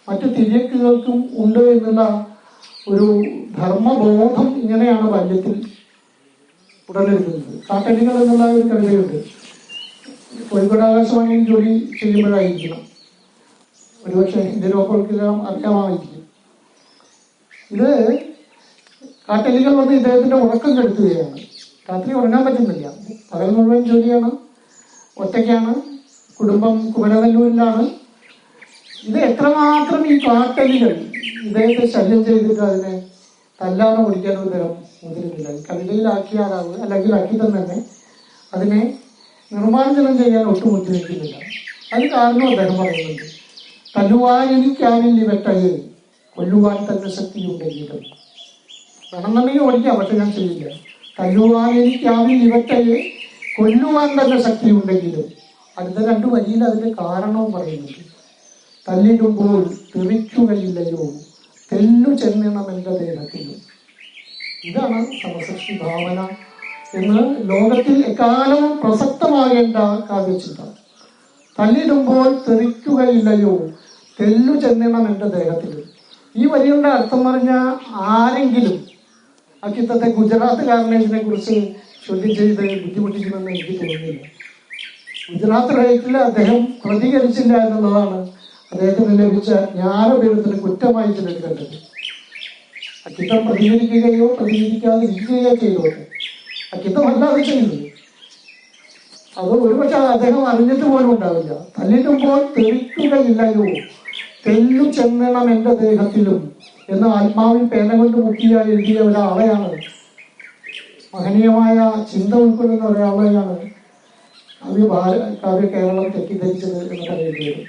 C: മറ്റു തിര്യക്കുകൾക്കും ഉണ്ട് എന്നുള്ള ഒരു ധർമ്മബോധം ഇങ്ങനെയാണ് ബാല്യത്തിൽ ഉടലെടുക്കുന്നത്. കാട്ടലികൾ എന്നുള്ള ഒരു കവിതയുണ്ട്. കോഴിക്കോട് ആകാശവാണിയിൽ ജോലി ചെയ്യുമ്പോഴായിരിക്കണം, ഒരുപക്ഷെ ഇന്ത്യയിലോക്കെല്ലാം അറിയാമായിരിക്കും. ഇത് കാട്ടലികൾ വന്ന് ഇദ്ദേഹത്തിന്റെ ഉറക്കം കെടുത്തുകയാണ്. രാത്രി ഉറങ്ങാൻ പറ്റുന്നില്ല, പകൽ മുഴുവൻ ജോലിയാണ്, ഒറ്റയ്ക്കാണ്, കുടുംബം കുമരനെല്ലൂരിലാണ്. ഇത് എത്രമാത്രം ഈ കാട്ടലികൾ ഇദ്ദേഹത്തെ ശല്യം ചെയ്തിട്ട് അതിനെ തല്ലാനോ ഓടിക്കാനോ ഇദ്ദേഹം മുതിരുന്നില്ല. കവിതയിലാക്കിയാലാവ് അല്ലെങ്കിൽ അക്കിത്തം തന്നെ അതിനെ നിർമ്മാർജ്ജനം ചെയ്യാൻ ഒട്ടും ഉദ്ദേശിക്കുന്നില്ല. അതിന് കാരണം അദ്ദേഹം പറയുന്നുണ്ട്, തല്ലുവാൻ എനിക്കാവില്ല ഇവറ്റയെ, കൊല്ലുവാൻ തന്നെ ശക്തിയുണ്ടെങ്കിലും. വേണമെന്നുണ്ടെങ്കിൽ ഓടിക്കാം, പക്ഷെ ഞാൻ ചെയ്യില്ല. തല്ലുവാൻ എനിക്കാവില്ല ഇവറ്റയെ, കൊല്ലുവാൻ തന്നെ ശക്തിയുണ്ടെങ്കിലും. അടുത്ത രണ്ട് വരിയിൽ അതിന്റെ കാരണവും പറയുന്നുണ്ട്. തല്ലിടുമ്പോൾ തെറിക്കുകയില്ലയോ, തെല്ലു ചെന്നണം എന്റെ ദേഹത്തിലും. ഇതാണ് സമസൃഷ്ടി ഭാവന എന്ന് ലോകത്തിൽ എക്കാലവും പ്രസക്തമാകേണ്ട കാവ്യചിന്ത. തല്ലിടുമ്പോൾ തെറിക്കുകയില്ലയോ, തെല്ലു ചെന്നണം എന്റെ ദേഹത്തിലും. ഈ വരികളുടെ അർത്ഥം പറഞ്ഞ ആരെങ്കിലും അക്കിത്തത്തെ ഗുജറാത്തുകാരനെ ഇതിനെ കുറിച്ച് ചോദ്യം ചെയ്ത് ബുദ്ധിമുട്ടിക്കുമെന്ന് എനിക്ക് തോന്നുന്നില്ല. ഗുജറാത്ത് റേറ്റിൽ അദ്ദേഹം പ്രതികരിച്ചില്ല എന്നുള്ളതാണ് അദ്ദേഹത്തിന് ലഭിച്ച ജ്ഞാനപീഠത്തിന് കുറ്റമായി ചിലർ കണ്ടത്. അക്കിത്തം പ്രതികരിക്കുകയോ പ്രതികരിക്കാതിരിക്കുകയോ ചെയ്തോട്ടെ, അക്കിത്തം അല്ലാതെ ചെയ്യുന്നത് അത് ഒരുപക്ഷെ അദ്ദേഹം അറിഞ്ഞിട്ട് പോലും ഉണ്ടാവില്ല. തല്ലിടുമ്പോൾ തെറിക്കുകയില്ലയോ, തെല്ലു ചെന്നണം എന്റെ ദേഹത്തിലും എന്ന് ആത്മാവിൽ പേന കൊണ്ട് മുക്കിയ എഴുതിയ ഒരാളെയാണ്, മഹനീയമായ ചിന്ത ഉൾക്കൊള്ളുന്ന ഒരാളെയാണ് കാവ്യ കേരളം തെറ്റിദ്ധരിച്ചത് എന്ന് പറയുന്നത്.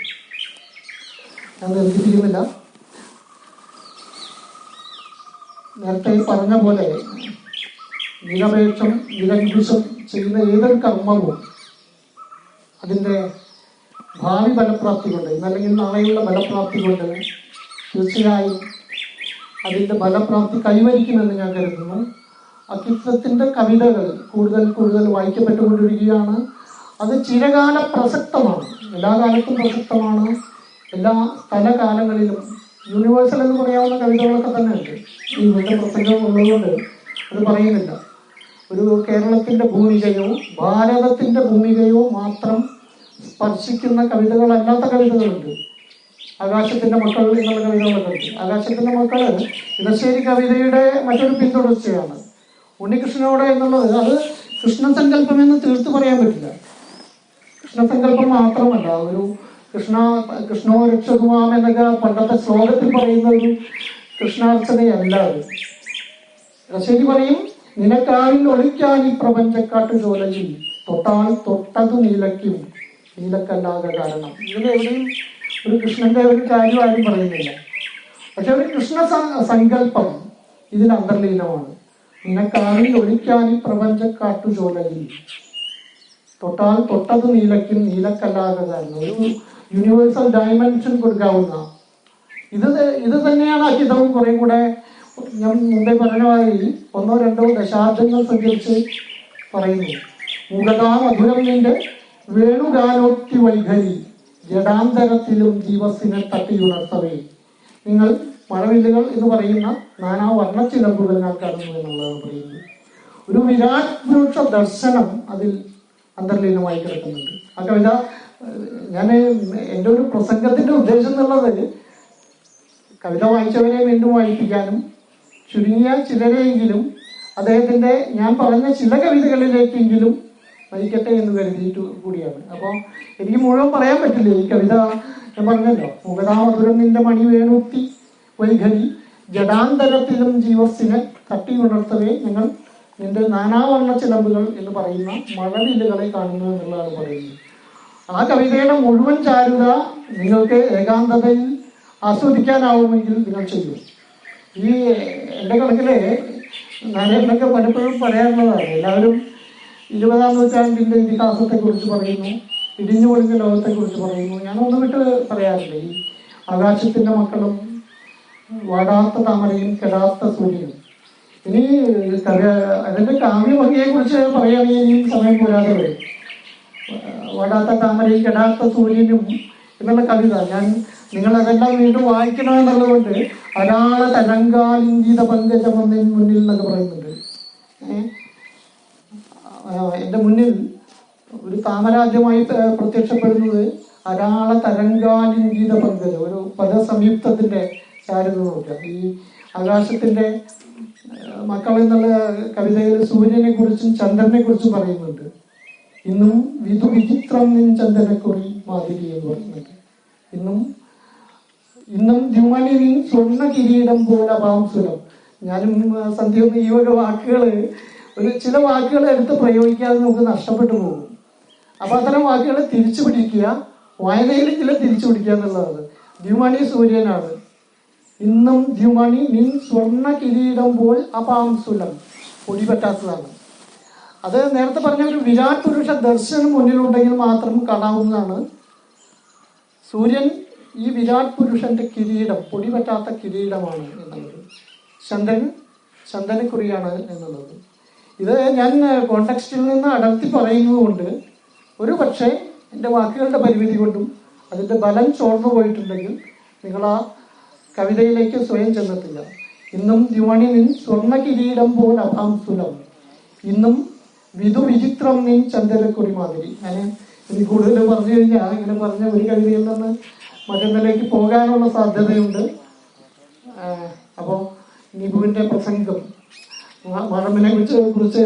C: ഞാൻ നിർദ്ദേശിക്കുന്നില്ല. നേരത്തെ പറഞ്ഞ പോലെ നിരപേക്ഷം നിരങ്കുശം ചെയ്യുന്ന ഏതൊരു കർമ്മവും അതിൻ്റെ ഭാവി ഫലപ്രാപ്തി കൊണ്ട്, ഇന്നല്ലെങ്കിൽ നാളെയുള്ള ഫലപ്രാപ്തി കൊണ്ട് തീർച്ചയായും അതിൻ്റെ ഫലപ്രാപ്തി കൈവരിക്കുമെന്ന് ഞാൻ കരുതുന്നു. അക്കിത്തത്തിൻ്റെ കവിതകൾ കൂടുതൽ കൂടുതൽ വായിക്കപ്പെട്ടുകൊണ്ടിരിക്കുകയാണ്. അത് ചിരകാല പ്രസക്തമാണ്, എല്ലാ കാലത്തും പ്രസക്തമാണ്, എല്ലാ സ്ഥലകാലങ്ങളിലും. യൂണിവേഴ്സൽ എന്ന് പറയാവുന്ന കവിതകളൊക്കെ തന്നെ ഉണ്ട്. ഈ ഇവരുടെ പ്രസംഗം ഉള്ളതുകൊണ്ട് അത് പറയുന്നില്ല. ഒരു കേരളത്തിന്റെ ഭൂമികയോ ഭാരതത്തിന്റെ ഭൂമികയോ മാത്രം സ്പർശിക്കുന്ന കവിതകളല്ലാത്ത കവിതകളുണ്ട്. ആകാശത്തിന്റെ മക്കൾ എന്നുള്ള കവിതകളൊക്കെ ഉണ്ട്. ആകാശത്തിന്റെ മക്കൾ ഇടശ്ശേരി കവിതയുടെ മറ്റൊരു പിന്തുടർച്ചയാണ്. ഉണ്ണികൃഷ്ണനോട് എന്നുള്ളത് അത് കൃഷ്ണസങ്കല്പം എന്ന് തീർത്തു പറയാൻ പറ്റില്ല. കൃഷ്ണസങ്കല്പം മാത്രമല്ല, ഒരു കൃഷ്ണോ രക്ഷകുമാം എന്നൊക്കെ പണ്ടത്തെ ശ്ലോകത്തിൽ പറയുന്ന ഒരു കൃഷ്ണാർച്ചനയല്ല അത്. ഇടശ്ശേരി പറയും, നിനക്കാവിൽ ഒളിക്കാൻ ഈ പ്രപഞ്ചക്കാട്ടു ചോലയിൽ, തൊട്ടാൽ തൊട്ടതു നീലയ്ക്കും നീലക്കല്ലാതെ കാരണം. ഇതിലെവിടെയും ഒരു കൃഷ്ണന്റെ ഒരു കാര്യം ആരും പറയുന്നില്ല. പക്ഷെ ഒരു കൃഷ്ണ സങ്കല്പം ഇതിൽ അന്തർലീനമാണ്. നിനക്കാവിൽ ഒളിക്കാൻ ഈ പ്രപഞ്ചക്കാട്ടു ചോലയിൽ, തൊട്ടാൽ തൊട്ടത് നീലയ്ക്കും നീലക്കല്ലാതെ കാരണം. ഒരു യൂണിവേഴ്സൽ ഡയമെൻഷൻ കൊടുക്കാവുന്ന ഇത് തന്നെയാണ് അക്കിത്തവും കുറെ കൂടെ ഞാൻ മുമ്പേ പറഞ്ഞമായി 1-2 ദശാബ്ദങ്ങൾ സഞ്ചരിച്ച് പറയുന്നു. മുഖതാ മധുരം നിന്റെ വേണുഗാനോക്തി വൈഖരി, ജഡാന്തരത്തിലും ദിവസിനെ തട്ടിയുണർത്തവേ. നിങ്ങൾ മഴവില്ലുകൾ എന്ന് പറയുന്ന നാനാ വർണ്ണച്ചിലമ്പുകൾ ഞാൻ കാണുന്നു എന്നുള്ളതാണ് പറയുന്നത്. ഒരു വിരാട് പുരുഷ ദർശനം അതിൽ അന്തർലീനമായി കിടക്കുന്നുണ്ട്. ആ കവിത ഞാൻ എൻ്റെ ഒരു പ്രസംഗത്തിന്റെ ഉദ്ദേശം എന്നുള്ളത് കവിത വായിച്ചവരെ വീണ്ടും വായിപ്പിക്കാനും ചുരുങ്ങിയ ചിലരെയെങ്കിലും അദ്ദേഹത്തിന്റെ ഞാൻ പറഞ്ഞ ചില കവിതകളിലേക്കെങ്കിലും വഹിക്കട്ടെ എന്ന് കരുതിയിട്ട് കൂടിയാണ്. അപ്പോൾ എനിക്ക് മുഴുവൻ പറയാൻ പറ്റില്ല ഈ കവിത. ഞാൻ പറഞ്ഞല്ലോ, മുഖതാമധുരം നിന്റെ മണി വേണൂത്തി വൈഖരി ജഡാന്തരത്തിലും ജീവസിനെ തട്ടി ഉണർത്തവേ ഞങ്ങൾ നിന്റെ നാനാവർണ്ണ ചിലമ്പുകൾ എന്ന് പറയുന്ന മഴവില്ലുകളെ കാണുന്നു എന്നുള്ളതാണ് പറയുന്നത്. ആ കവിതയുടെ മുഴുവൻ ചാരുത നിങ്ങൾക്ക് ഏകാന്തതയിൽ ആസ്വദിക്കാനാവുമെങ്കിൽ നിങ്ങൾ ചെയ്യും. ഈ എൻ്റെ കണക്കില് നാരായണനൊക്കെ പലപ്പോഴും പറയാറുള്ളതാണ്. എല്ലാവരും 20-ാം നൂറ്റാണ്ടിൻ്റെ ഇതിഹാസത്തെക്കുറിച്ച് പറയുന്നു, ഇടിഞ്ഞു പൊളിഞ്ഞ ലോകത്തെക്കുറിച്ച് പറയുന്നു. ഞാനൊന്നും വിട്ട് പറയാറില്ല. ഈ ആകാശത്തിൻ്റെ മക്കളും വാടാത്ത താമരയും കെടാത്ത സൂര്യനും. ഇനി അതിൻ്റെ കാവ്യഭംഗിയെക്കുറിച്ച് പറയുകയാണെങ്കിൽ ഇനിയും സമയം പോരാതെ വരും. വാടാത്ത താമരയും കെടാത്ത സൂര്യനും എന്നുള്ള കവിത നിങ്ങളതെല്ലാം വീണ്ടും വായിക്കണമെന്നുള്ളതുകൊണ്ട് അരാള തരംഗാലിംഗിത പങ്കജമെന്നിൻ മുന്നിൽ എന്നൊക്കെ പറയുന്നുണ്ട്. എൻ്റെ മുന്നിൽ ഒരു താമരാജ്യമായി പ്രത്യക്ഷപ്പെടുന്നത് അരാള തരംഗാലിംഗിത പങ്കജം, ഒരു പദസംയുക്തത്തിൻ്റെ ചാരുത നോക്കുക. ഈ ആകാശത്തിൻ്റെ മക്കൾ എന്നുള്ള കവിതയിൽ സൂര്യനെ കുറിച്ചും ചന്ദ്രനെ കുറിച്ചും പറയുന്നുണ്ട്. ഇന്നും വിധു വിചിത്രം നിൻ ചന്ദ്രനെക്കുറി മാതിരി എന്ന് പറയുന്നുണ്ട്. ഇന്നും ദ്യുമണി നീ സ്വർണ്ണ കിരീടം പോലെ പാംസുരം. ഞാനും സന്ധ്യയൊന്നും ഈ വക വാക്കുകൾ ചില വാക്കുകൾ എടുത്ത് പ്രയോഗിക്കാതെ നമുക്ക് നഷ്ടപ്പെട്ടു പോകും. അപ്പൊ അത്തരം വാക്കുകൾ തിരിച്ചു പിടിക്കുക, വായനയിൽ ചില തിരിച്ചു പിടിക്കുക എന്നുള്ളതാണ്. ദ്യുമണി സൂര്യനാണ്. ഇന്നും ദ്യുമണി നിൻ സ്വർണ്ണ കിരീടം പോൽ അപാംസുലം, പൊടി പറ്റാത്തതാണ്. അത് നേരത്തെ പറഞ്ഞ ഒരു വിരാട് പുരുഷ ദർശനം മുന്നിലുണ്ടെങ്കിൽ മാത്രം കാണാവുന്നതാണ്. സൂര്യൻ ഈ വിരാട് പുരുഷന്റെ കിരീടം, പൊടി പറ്റാത്ത കിരീടമാണ് എന്നുള്ളത്. ചന്ദനക്കുറിയാണ് എന്നുള്ളത്. ഇത് ഞാൻ കോണ്ടെക്സ്റ്റിൽ നിന്ന് അടർത്തി പറയുന്നത് കൊണ്ട് ഒരു പക്ഷേ എൻ്റെ വാക്കുകളുടെ പരിമിതി കൊണ്ടും അതിൻ്റെ ബലം ചോർന്നു പോയിട്ടുണ്ടെങ്കിൽ നിങ്ങൾ ആ കവിതയിലേക്ക് സ്വയം ചെന്നെത്തില്ല. ഇന്നും ദ്യുമണി നിൻ സ്വർണ്ണ കിരീടം പോൽ അഭാംസുലം, ഇന്നും വിധു വിചിത്രം നീ ചന്ദ്രക്കുറി മാതിരി. എനിക്ക് കൂടുതൽ പറഞ്ഞു കഴിഞ്ഞാൽ ഇങ്ങനെ പറഞ്ഞ ഒരു കവിതയിൽ നിന്ന് മറ്റൊന്നിലേക്ക് പോകാനുള്ള സാധ്യതയുണ്ട്. അപ്പോൾ നിപുവിൻ്റെ പ്രസംഗം മഴമിനെ കുറിച്ച്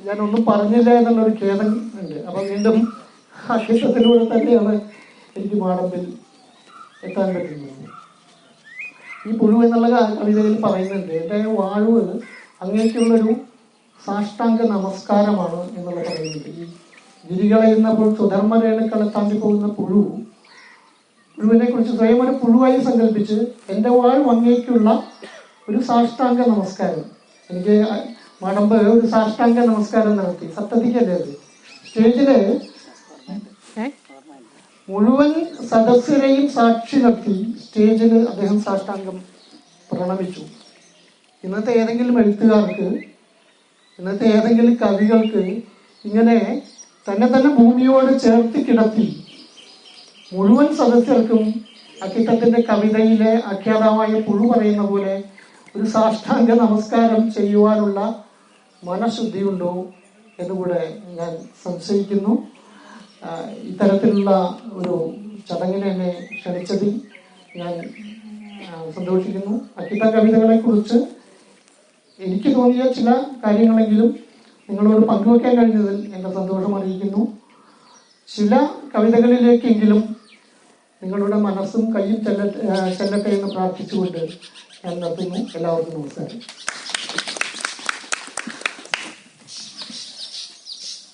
C: ഞാനൊന്നും പറഞ്ഞില്ല എന്നുള്ളൊരു ഖേദം ഉണ്ട്. അപ്പം വീണ്ടും അക്ഷരത്തിലൂടെ തന്നെയാണ് എനിക്ക് മാടമ്പിൽ എത്താൻ പറ്റുന്നത്. ഈ പുഴു എന്നുള്ള കവിതയിൽ പറയുന്നുണ്ട്, എൻ്റെ വാഴ്വ് അങ്ങേക്കുള്ളൊരു സാഷ്ടാംഗ നമസ്കാരമാണ് എന്നുള്ള പറയുന്നുണ്ട്. ഈ ഗിരികളെയുന്നപ്പോൾ സുധർമ്മരേണുക്കളെ താണ്ടി പോകുന്ന പുഴുവിനെ കുറിച്ച് സ്വയം ഒരു പുഴുവായി സങ്കല്പിച്ച് എൻ്റെ വാഴ്വ് അങ്ങേക്കുള്ള ഒരു സാഷ്ടാംഗ നമസ്കാരം. എനിക്ക് മാടമ്പ് ഒരു സാഷ്ടാംഗ നമസ്കാരം നടത്തി. സപ്തതിക്കല്ലേ അത്. സ്റ്റേജില് മുഴുവൻ സദസ്യരെയും സാക്ഷി നിർത്തി സ്റ്റേജിൽ അദ്ദേഹം സാഷ്ടാംഗം പ്രണമിച്ചു. ഇന്നത്തെ ഏതെങ്കിലും എഴുത്തുകാർക്ക്, ഇന്നത്തെ ഏതെങ്കിലും കവികൾക്ക് ഇങ്ങനെ തന്നെ ഭൂമിയോട് ചേർത്ത് കിടത്തി മുഴുവൻ സദസ്യർക്കും അക്കിത്തത്തിന്റെ കവിതയിലെ ആഖ്യാതാവായ പുഴു പറയുന്ന പോലെ ഒരു സാഷ്ടാംഗ നമസ്കാരം ചെയ്യുവാനുള്ള മനഃശുദ്ധിയുണ്ടോ എന്നുകൂടെ ഞാൻ സംശയിക്കുന്നു. ഇത്തരത്തിലുള്ള ഒരു ചടങ്ങിനെ എന്നെ ക്ഷണിച്ചതിൽ ഞാൻ സന്തോഷിക്കുന്നു. അക്കിത്ത കവിതകളെ കുറിച്ച് എനിക്ക് തോന്നിയ ചില കാര്യങ്ങളെങ്കിലും നിങ്ങളോട് പങ്കുവയ്ക്കാൻ കഴിഞ്ഞതിൽ എൻ്റെ സന്തോഷം അറിയിക്കുന്നു. ചില കവിതകളിലേക്കെങ്കിലും നിങ്ങളുടെ മനസ്സും കയ്യും ചെല്ലട്ടെ എന്ന് പ്രാർത്ഥിച്ചുകൊണ്ട് ഞാൻ നിർത്തുന്നു. എല്ലാവർക്കും നമസ്കാരം.